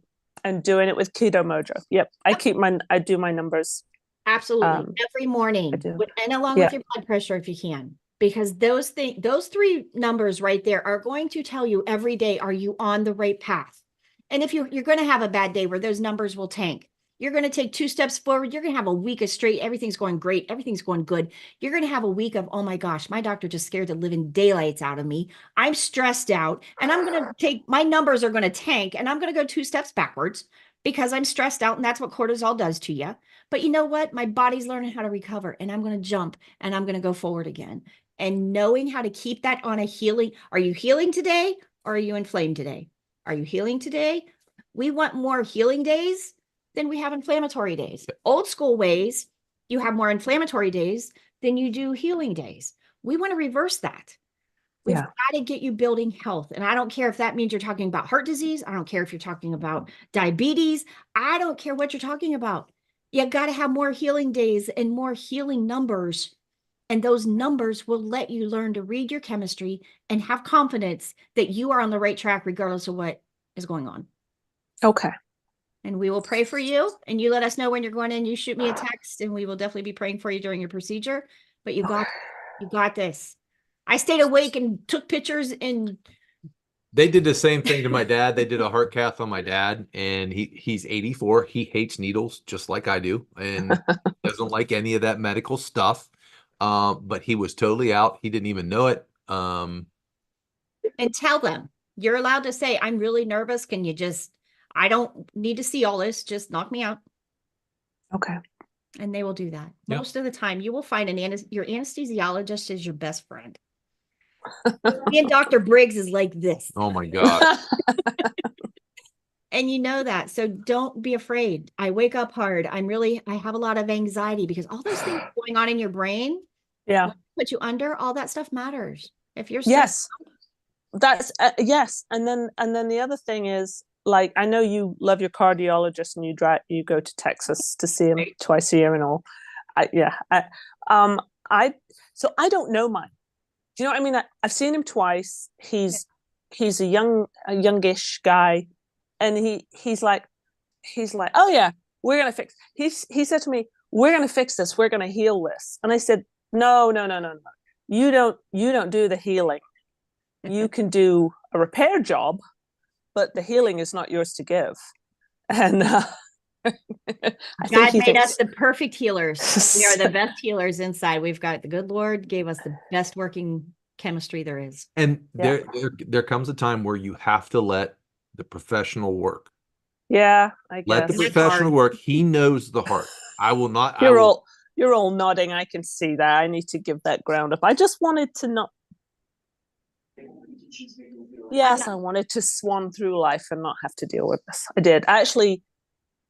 and doing it with Keto Mojo. Yep, I do my numbers absolutely every morning, and along with your blood pressure if you can, because those 3 numbers right there are going to tell you every day, are you on the right path? And if you're going to have a bad day where those numbers will tank, you're going to take 2 steps forward. You're going to have a week of straight. Everything's going great. Everything's going good. You're going to have a week of, oh my gosh, my doctor just scared the living daylights out of me. I'm stressed out, and I'm going to my numbers are going to tank, and I'm going to go 2 steps backwards because I'm stressed out. And that's what cortisol does to you. But you know what? My body's learning how to recover, and I'm going to jump, and I'm going to go forward again. And knowing how to keep that on a healing. Are you healing today, or are you inflamed today? Are you healing today? We want more healing days than we have inflammatory days. Old school ways, you have more inflammatory days than you do healing days. We want to reverse that. We've got to get you building health. And I don't care if that means you're talking about heart disease. I don't care if you're talking about diabetes. I don't care what you're talking about. You got to have more healing days and more healing numbers. And those numbers will let you learn to read your chemistry and have confidence that you are on the right track, regardless of what is going on. Okay. And we will pray for you, and you let us know when you're going in. You shoot me a text, and we will definitely be praying for you during your procedure. But you got this. I stayed awake and took pictures and They did the same thing to my dad. They did a heart cath on my dad, and he's 84. He hates needles just like I do, and doesn't like any of that medical stuff. But he was totally out. He didn't even know it. And tell them you're allowed to say, I'm really nervous. Can you just, I don't need to see all this. Just knock me out. Okay. And they will do that. Yep. Most of the time you will find your anesthesiologist is your best friend. Me and Dr. Briggs is like this. Oh my God. And you know that. So don't be afraid. I wake up hard. I have a lot of anxiety because all those things going on in your brain. Yeah. Put you under, all that stuff matters. If you're yes, that's yes. And then the other thing is, like, I know you love your cardiologist and you go to Texas to see him twice a year and all. So I don't know mine. Do you know what I mean? I've seen him twice. He's a youngish guy, and he's like, oh yeah, we're gonna fix. He said to me, we're gonna fix this. We're gonna heal this. And I said, no. You don't do the healing. You can do a repair job, but the healing is not yours to give. And I God made us the perfect healers. We are the best healers inside. We've got the good Lord gave us the best working chemistry there is. And there comes a time where you have to let the professional work. Yeah, I guess. Let the professional work. He knows the heart. I will not. You're all nodding. I can see that. I need to give that ground up. I just wanted to not. Yes, I wanted to swan through life and not have to deal with this. I did. I actually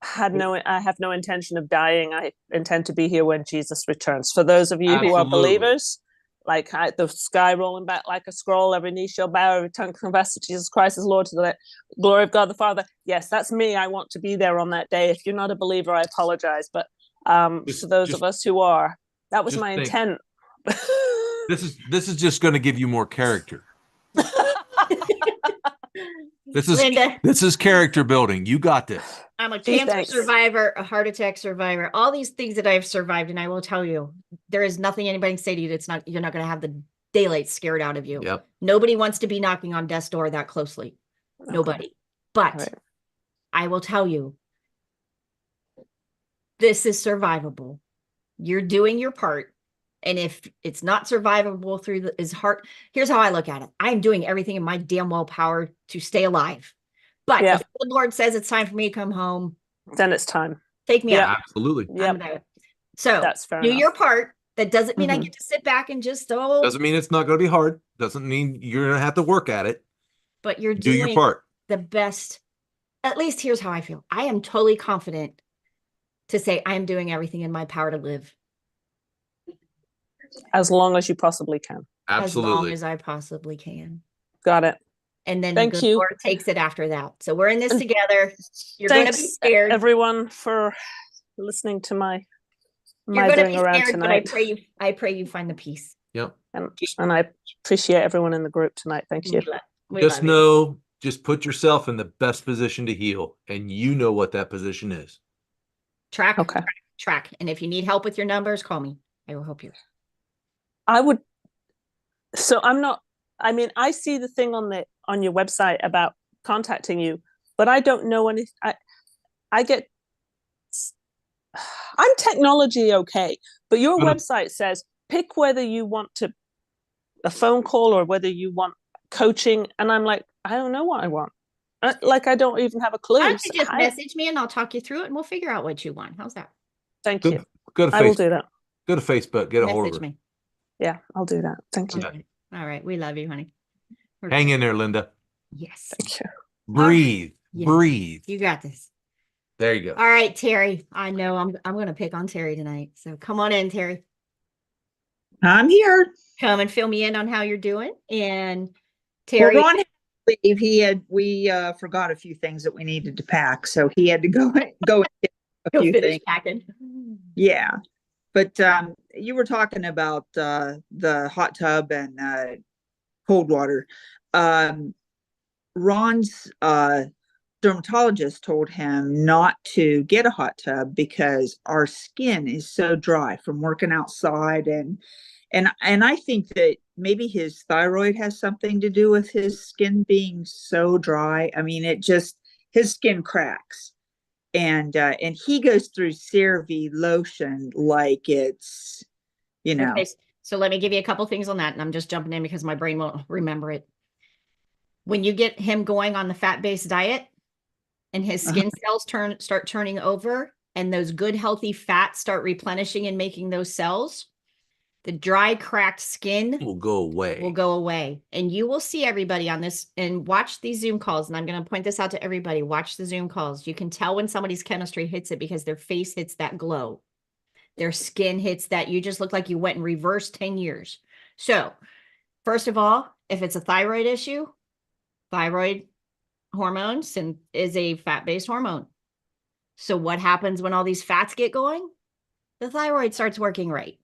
I have no intention of dying. I intend to be here when Jesus returns. For those of you who are believers, like the sky rolling back like a scroll, every knee shall bow, every tongue confess that Jesus Christ is Lord to the glory of God the Father. Yes, that's me. I want to be there on that day. If you're not a believer, I apologize. But for those of us who are, that was my intent. This is just going to give you more character. This is character building. You got this. I'm a cancer survivor, a heart attack survivor, all these things that I've survived. And I will tell you, there is nothing anybody can say to you that's not, you're not going to have the daylight scared out of you. Yep. Nobody wants to be knocking on death's door that closely. Nobody. But I will tell you, this is survivable. You're doing your part. And if it's not survivable through his heart, here's how I look at it. I'm doing everything in my damn well power to stay alive. But if the Lord says it's time for me to come home, then it's time. Take me out. Absolutely. Yeah. So that's fair do enough. your part. That doesn't mean I get to sit back and just doesn't mean it's not going to be hard. Doesn't mean you're going to have to work at it. But you're doing doing your part. The best. At least here's how I feel. I am totally confident to say I am doing everything in my power to live. As long as you possibly can. Absolutely. As long as I possibly can. Got it. And then the good Lord takes it after that. So we're in this together. You're going to be scared. Everyone, for listening to my You're going to be around scared, tonight. but I pray you find the peace. Yep. And I appreciate everyone in the group tonight. Thank you. Just know, just put yourself in the best position to heal, and you know what that position is. Track. And if you need help with your numbers, call me. I will help you. I would. So I see the thing on your website about contacting you, but I don't know any. I'm technology okay, but your website says pick whether you want a phone call or whether you want coaching, and I'm like, I don't know what I want. I don't even have a clue. Why don't you just message me and I'll talk you through it, and we'll figure out what you want. How's that? Thank you. Go to Facebook. I will do that. Go to Facebook. Get a hold of her. Me. Yeah, I'll do that. Thank you. All right. We love you, honey. Hang in there, Linda. Yes. Thank you. Breathe. Yes. Breathe. You got this. There you go. All right, Terry. I know I'm going to pick on Terry tonight. So come on in, Terry. I'm here. Come and fill me in on how you're doing. And Terry, Ron had to leave. We forgot a few things that we needed to pack, so he had to go and get a few things. Packing. Yeah, but you were talking about the hot tub and cold water. Ron's dermatologist told him not to get a hot tub because our skin is so dry from working outside, and And I think that maybe his thyroid has something to do with his skin being so dry. I mean, his skin cracks. And he goes through CeraVe lotion like it's, Okay, so let me give you a couple things on that, and I'm just jumping in because my brain won't remember it. When you get him going on the fat-based diet and his skin cells start turning over, and those good healthy fats start replenishing and making those cells, the dry, cracked skin Will go away. And you will see everybody on this, and watch these Zoom calls. And I'm going to point this out to everybody. Watch the Zoom calls. You can tell when somebody's chemistry hits it because their face hits that glow. Their skin hits that. You just look like you went in reverse 10 years. So first of all, if it's a thyroid issue, thyroid hormone is a fat-based hormone. So what happens when all these fats get going? The thyroid starts working right.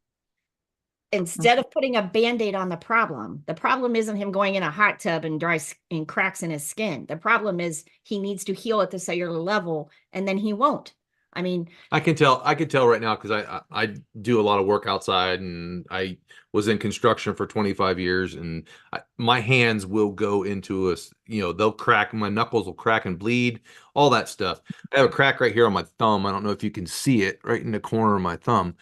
Instead of putting a Band-Aid on the problem isn't him going in a hot tub and and cracks in his skin. The problem is he needs to heal at the cellular level, and then he won't. I mean, I can tell right now because I do a lot of work outside, and I was in construction for 25 years, and my hands will go into they'll crack, my knuckles will crack and bleed, all that stuff. I have a crack right here on my thumb. I don't know if you can see it right in the corner of my thumb.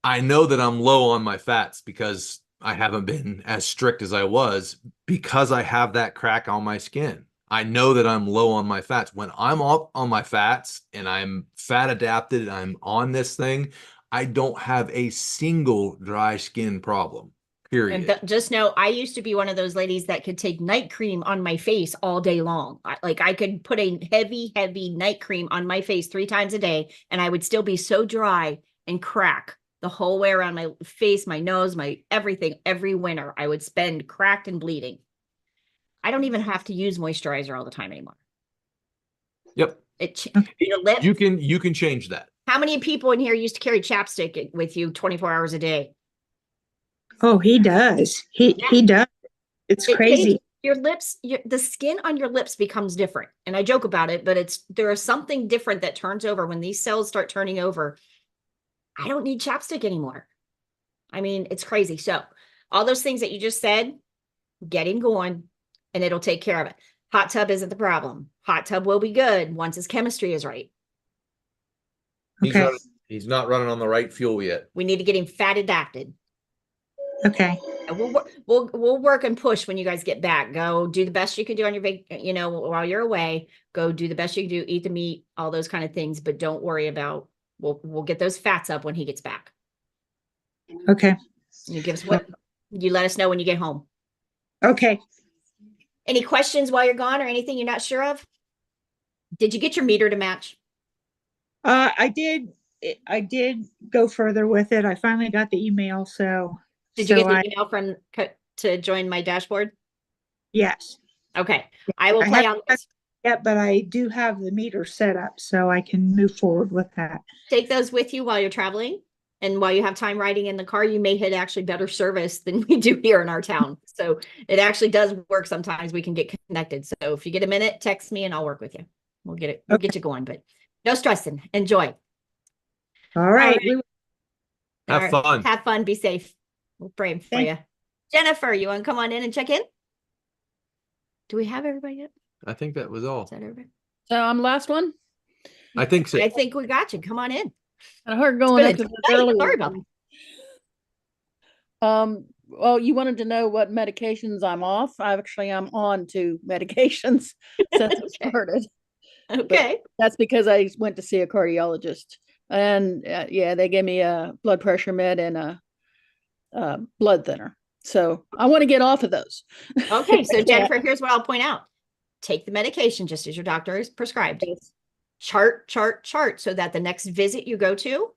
I know that I'm low on my fats because I haven't been as strict as I was because I have that crack on my skin. I know that I'm low on my fats. When I'm up on my fats and I'm fat adapted and I'm on this thing, I don't have a single dry skin problem, period. And just know, I used to be one of those ladies that could take night cream on my face all day long. I could put a heavy, heavy night cream on my face 3 times a day, and I would still be so dry and crack the whole way around my face, my nose, my everything. Every winter, I would spend cracked and bleeding. I don't even have to use moisturizer all the time anymore. Yep. Your lips. You can change that. How many people in here used to carry chapstick with you 24 hours a day? Oh, he does. He does. It's crazy. Your lips, the skin on your lips becomes different. And I joke about it, but there is something different that turns over when these cells start turning over. I don't need chapstick anymore. I mean, it's crazy. So all those things that you just said, get him going and it'll take care of it. Hot tub isn't the problem. Hot tub will be good once his chemistry is right. Okay. He's not running on the right fuel yet. We need to get him fat adapted. Okay. And we'll work and push when you guys get back. Go do the best you can do on your while you're away. Go do the best you can do, eat the meat, all those kind of things, but don't worry about, we'll get those fats up when he gets back. Okay. You let us know when you get home. Okay. Any questions while you're gone or anything you're not sure of? Did you get your meter to match? I did go further with it. I finally got the email. So did you get the email to join my dashboard? Yes. Okay. I will play on this. Yeah, but I do have the meter set up so I can move forward with that. Take those with you while you're traveling. And while you have time riding in the car, you may hit actually better service than we do here in our town. So it actually does work. Sometimes we can get connected. So if you get a minute, text me and I'll work with you. We'll get you going, but no stressing. Enjoy. All right. Have fun. Have fun. Be safe. We'll pray for you. Jennifer, you want to come on in and check in? Do we have everybody yet? I think that was all. Is that everybody? So I'm last one. I think so. I think we got you. Come on in. I heard going up to the earlier. Sorry about that. Well, you wanted to know what medications I'm off. I'm on 2 medications since it started. Okay. But that's because I went to see a cardiologist, and they gave me a blood pressure med and a blood thinner. So I want to get off of those. Okay. So Jennifer, here's what I'll point out. Take the medication just as your doctor is prescribed. Chart, so that the next visit you go to,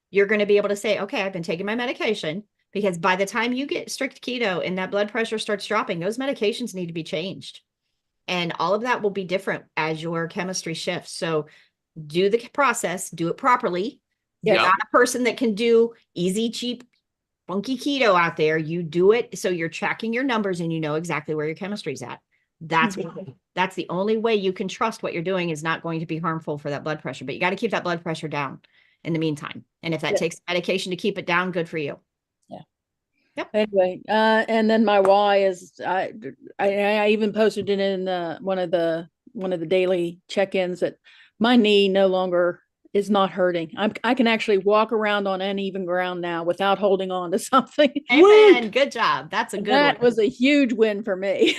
you're going to be able to say, okay, I've been taking my medication, because by the time you get strict keto and that blood pressure starts dropping, those medications need to be changed. And all of that will be different as your chemistry shifts. So do the process, do it properly. You're not a person that can do easy, cheap, funky keto out there. You do it so you're tracking your numbers and you know exactly where your chemistry's at. That's the only way you can trust what you're doing is not going to be harmful for that blood pressure. But you got to keep that blood pressure down in the meantime. And if that takes medication to keep it down, good for you. Yeah. Anyway, and then my why is I even posted it in one of the daily check-ins that my knee no longer is not hurting. I can actually walk around on uneven ground now without holding on to something. Amen. Good job. That's a And good that one. was a huge win for me.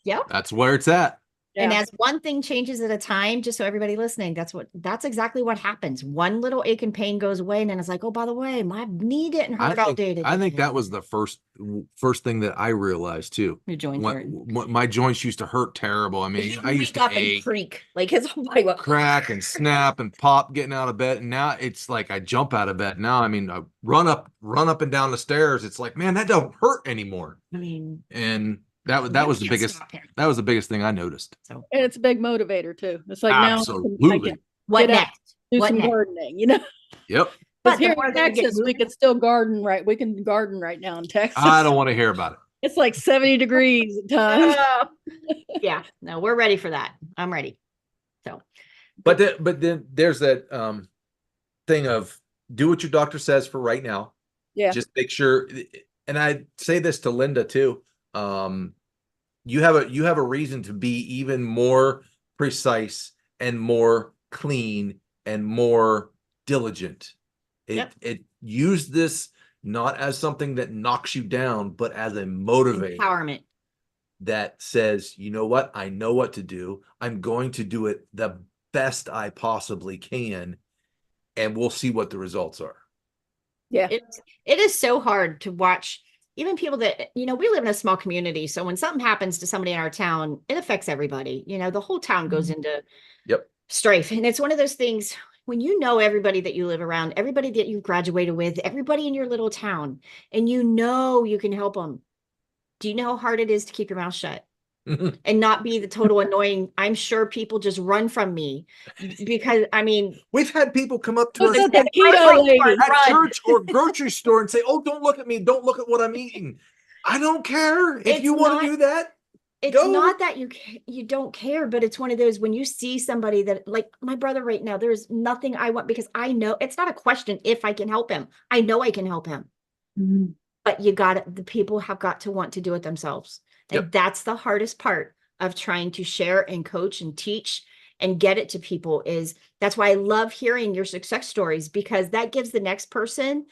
Yep. That's where it's at. And Yeah. as one thing changes at a time, just so everybody listening, that's exactly what happens. One little ache and pain goes away, and then it's like, oh, by the way, my knee didn't hurt all day today. I think that was the first thing that I realized too. Your joints hurting. My joints used to hurt terrible. I mean, I used to Wake up and ache, creak like his whole body went crack and snap and pop getting out of bed. And now it's like I jump out of bed. Now, I mean, I run up and down the stairs. It's like, man, that don't hurt anymore. I mean, And that was the biggest thing I noticed. So, And it's a big motivator too. It's like now I Absolutely. can what get out, next? do What some next? gardening, you know. Yep. Because But the here more in that you get Texas, we moving- can still garden, right? We can garden right now in Texas. I don't want to hear about it. It's like 70 degrees at times. Yeah, no, we're ready for that. I'm ready. So, But then there's that thing of do what your doctor says for right now. Yeah. Just make sure, and I say this to Linda too. You have a reason to be even more precise and more clean and more diligent. It use this not as something that knocks you down, but as a motivator. Empowerment. That says, you know what? I know what to do. I'm going to do it the best I possibly can, and we'll see what the results are. Yeah. It is so hard to watch even people that, we live in a small community. So when something happens to somebody in our town, it affects everybody. The whole town goes into strife. And it's one of those things when you know everybody that you live around, everybody that you graduated with, everybody in your little town, and you can help them. Do you know how hard it is to keep your mouth shut and not be the total annoying? I'm sure people just run from me because we've had people come up to us at the keto lady at church or grocery store and say, "Oh, don't look at me. Don't look at what I'm eating." I don't care if you want to do that. It's not that you don't care, but it's one of those when you see somebody that, like my brother right now, there's nothing I want because I know it's not a question if I can help him. I know I can help him. Mm-hmm. But the people have got to want to do it themselves. And that's the hardest part of trying to share and coach and teach and get it to people that's why I love hearing your success stories, because that gives the next person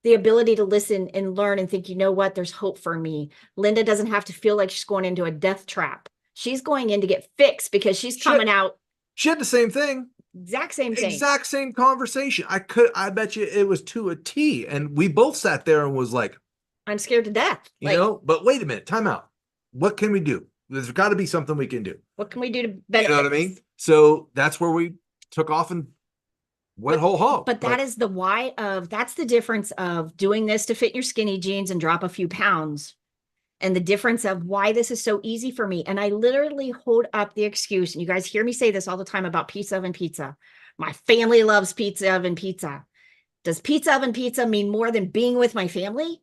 the ability to listen and learn and think, you know what, there's hope for me. Linda doesn't have to feel like she's going into a death trap. She's going in to get fixed because she's coming out. She had the same thing. Exact same thing. Exact same conversation. I bet you it was to a T. And we both sat there and was like, I'm scared to death. But wait a minute, time out. What can we do? There's got to be something we can do. What can we do to benefit? You know what I mean? So that's where we took off and went whole hog. But that is the why that's the difference of doing this to fit your skinny jeans and drop a few pounds. And the difference of why this is so easy for me. And I literally hold up the excuse, and you guys hear me say this all the time about pizza oven pizza. My family loves pizza oven pizza. Does pizza oven pizza mean more than being with my family?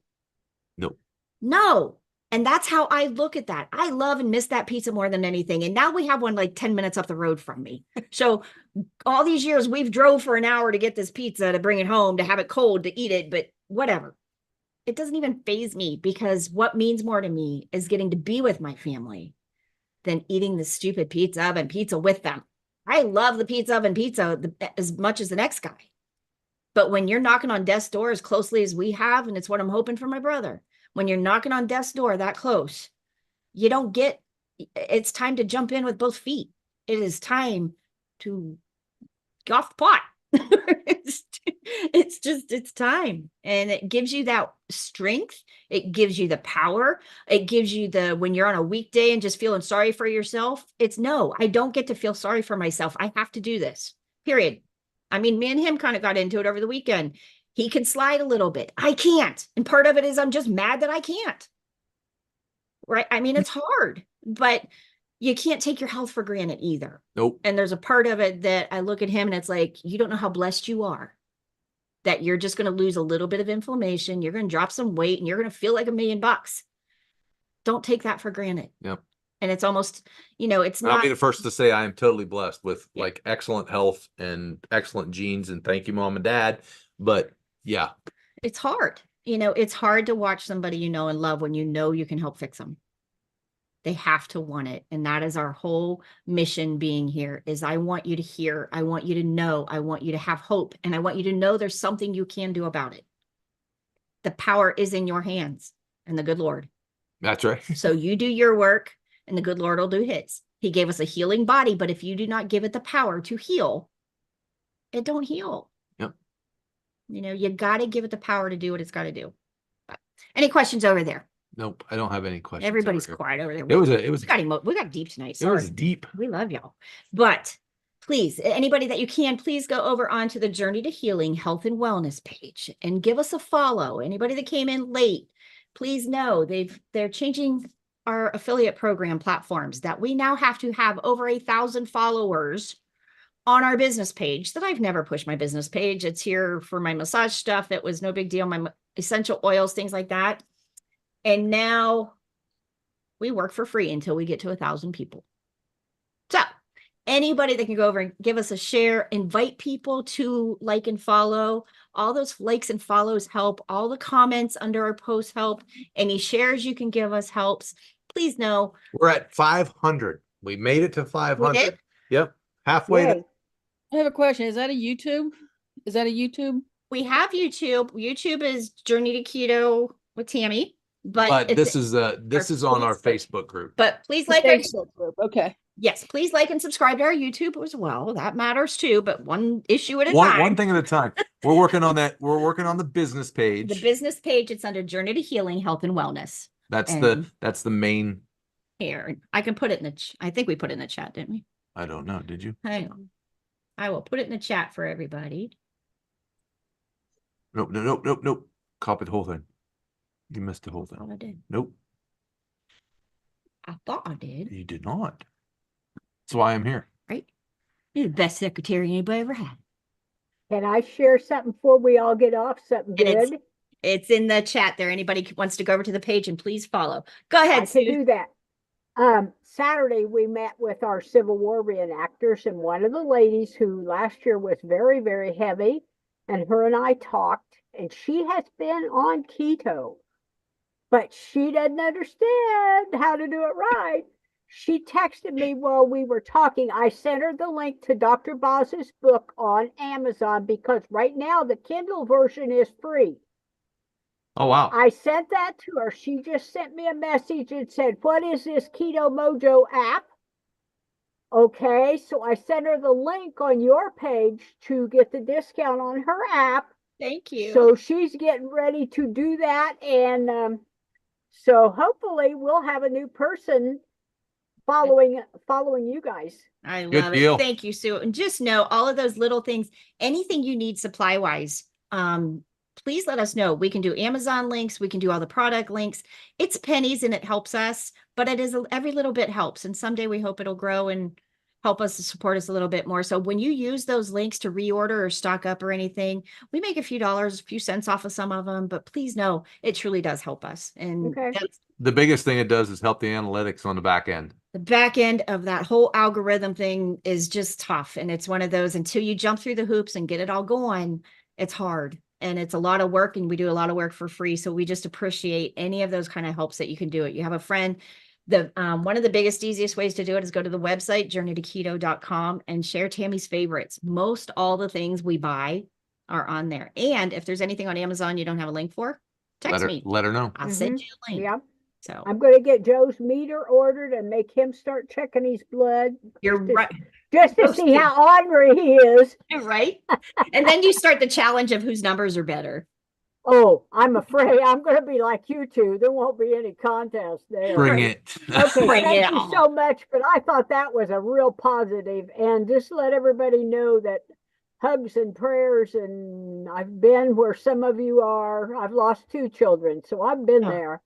No. And that's how I look at that. I love and miss that pizza more than anything. And now we have one like 10 minutes up the road from me. So all these years we've drove for an hour to get this pizza, to bring it home, to have it cold, to eat it, but whatever. It doesn't even faze me, because what means more to me is getting to be with my family than eating the stupid pizza oven pizza with them. I love the pizza oven pizza as much as the next guy. But when you're knocking on death's door as closely as we have, and it's what I'm hoping for my brother, when you're knocking on death's door that close, it's time to jump in with both feet. It is time to get off the pot. It's time. And it gives you that strength. It gives you the power. It gives you when you're on a weekday and just feeling sorry for yourself, I don't get to feel sorry for myself. I have to do this, period. Me and him kind of got into it over the weekend. He can slide a little bit. I can't. And part of it is I'm just mad that I can't. Right? It's hard, but you can't take your health for granted either. Nope. And there's a part of it that I look at him and it's like, you don't know how blessed you are, that you're just going to lose a little bit of inflammation. You're going to drop some weight and you're going to feel like $1 million. Don't take that for granted. Yep. And it's almost, it's not. I'll be the first to say I am totally blessed with like excellent health and excellent genes, and thank you, Mom and Dad. But yeah, it's hard. you know, it's hard to watch somebody you know and love when you know you can help fix them. They have to want it. And that is our whole mission being here is I want you to hear, I want you to know, I want you to have hope, and I want you to know there's something you can do about it. The power is in your hands and the good Lord. That's right. So you do your work and the good Lord will do his. He gave us a healing body, but if you do not give it the power to heal, it don't heal. Yep. You know, you got to give it the power to do what it's got to do. But any questions over there? Nope. I don't have any questions. Everybody's over here. quiet over there. It was We got deep tonight. it Sorry. was deep. We love y'all. But please, anybody that you can, please go over onto the Journey to Healing Health and Wellness page and give us a follow. Anybody that came in late, please know they're changing our affiliate program platforms that we now have to have over 1,000 followers on our business page. That I've never pushed my business page. It's here for my massage stuff. It was no big deal. My essential oils, things like that. And now we work for free until we get to 1,000 people. So anybody that can go over and give us a share, invite people to like and follow. All those likes and follows help. All the comments under our posts help. Any shares you can give us helps. Please know We're at 500. We made it to 500. Yep. Halfway. Yay. I have a question. Is that a YouTube? Is that a YouTube? we have YouTube. YouTube is Journey to Keto with Tammy. But it's- this is on our Facebook group. But please The like our Facebook group. Okay. yes, please like and subscribe to our YouTube as well. That matters too, but one issue at a One time. thing at a time. We're working on that. We're working on the business page. The business page, it's under Journey to Healing, Health and Wellness. That's and- the main. Here, I can put it in the. I think we put it in the chat, didn't we? I don't know. Did you? Hang on. I will put it in the chat for everybody. Nope. Copy the whole thing. You missed the whole I thought thing. I did. Nope, I thought I did. you did not. That's why I'm here. Right? You're the best secretary anybody ever had. Can I share something before we all get off? Something And it's- good? It's in the chat there. Anybody wants to go over to the page and please follow. Go ahead, I Sue. can do that. Saturday we met with our Civil War reenactors, and one of the ladies who last year was very, very heavy, and her and I talked, and she has been on keto, but she doesn't understand how to do it right. She texted me while we were talking. I sent her the link to Dr.Boz's book on Amazon because right now the Kindle version is free. Oh wow. I sent that to her. She just sent me a message and said, "What is this Keto Mojo app?" Okay, so I sent her the link on your page to get the discount on her app. Thank you. So she's getting ready to do that. And so hopefully we'll have a new person following you guys. I Good love deal. it. Thank you, Sue. And just know all of those little things, anything you need supply wise, please let us know. We can do Amazon links. We can do all the product links. It's pennies and it helps us, but it is every little bit helps. And someday we hope it'll grow and help us to support us a little bit more. So when you use those links to reorder or stock up or anything, we make a few dollars, a few cents off of some of them, but please know it truly does help us. And Okay. that's The biggest thing it does is help the analytics on the back end. the back end of that whole algorithm thing is just tough. And it's one of those, until you jump through the hoops and get it all going, it's hard. And it's a lot of work, and we do a lot of work for free. So we just appreciate any of those kind of helps that you can do it. You have a friend. One of the biggest, easiest ways to do it is go to the website, journeytoketo.com, and share Tammy's favorites. Most all the things we buy are on there. And if there's anything on Amazon you don't have a link for, text me. Let her know. I'll send you a link. Yeah. So I'm going to get Joe's meter ordered and make him start checking his blood. you're right. Just to see how ornery he is. Right. And then you start the challenge of whose numbers are better. Oh, I'm afraid I'm going to be like you two. There won't be any contest there. Bring it. Okay, Bring thank it you on. so much. But I thought that was a real positive. And just let everybody know that hugs and prayers. And I've been where some of you are. I've lost 2 children, so I've been Oh. there.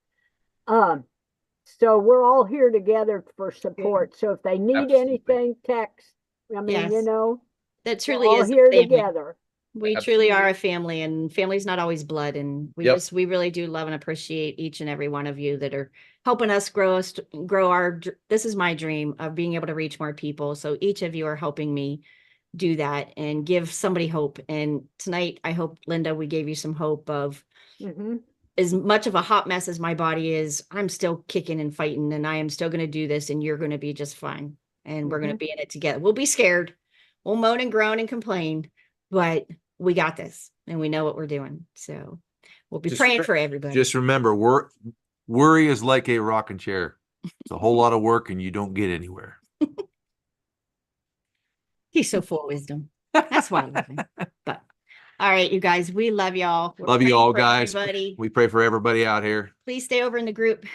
So we're all here together for support. So if they need Absolutely. anything, text. I mean, Yes. you know, That we're truly all is a here family. together. We truly are a family, and family's not always blood. And Yep. we really do love and appreciate each and every one of you that are helping us grow this is my dream of being able to reach more people. So each of you are helping me do that and give somebody hope. And tonight, I hope, Linda, we gave you some hope of Hmm. as much of a hot mess as my body is, I'm still kicking and fighting, and I am still going to do this, and you're going to be just fine. And we're going to be in it together. We'll be scared. We'll moan and groan and complain, but we got this and we know what we're doing. So we'll be praying for everybody. Just remember, worry is like a rocking chair. It's a whole lot of work and you don't get anywhere. He's so full of wisdom. That's why I love him. But all right, you guys, we love y'all. We're Love you praying all, for guys. everybody. We pray for everybody out here. Please stay over in the group,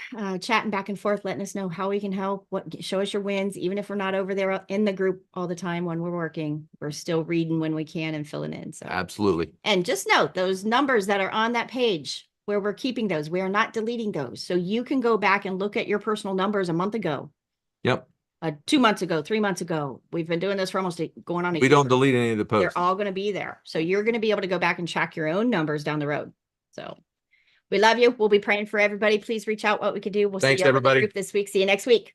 chatting back and forth, letting us know how we can help. Show us your wins, even if we're not over there in the group all the time when we're working. We're still reading when we can and filling in. So Absolutely. And just note those numbers that are on that page where we're keeping those. We are not deleting those, so you can go back and look at your personal numbers a month ago. Yep. 2 months ago, 3 months ago. We've been doing this for almost going on a year. We don't delete any of the posts. They're all going to be there. So you're going to be able to go back and track your own numbers down the road. So we love you. We'll be praying for everybody. Please reach out what we could do. We'll Thanks, see you in the everybody. group this week. See you next week.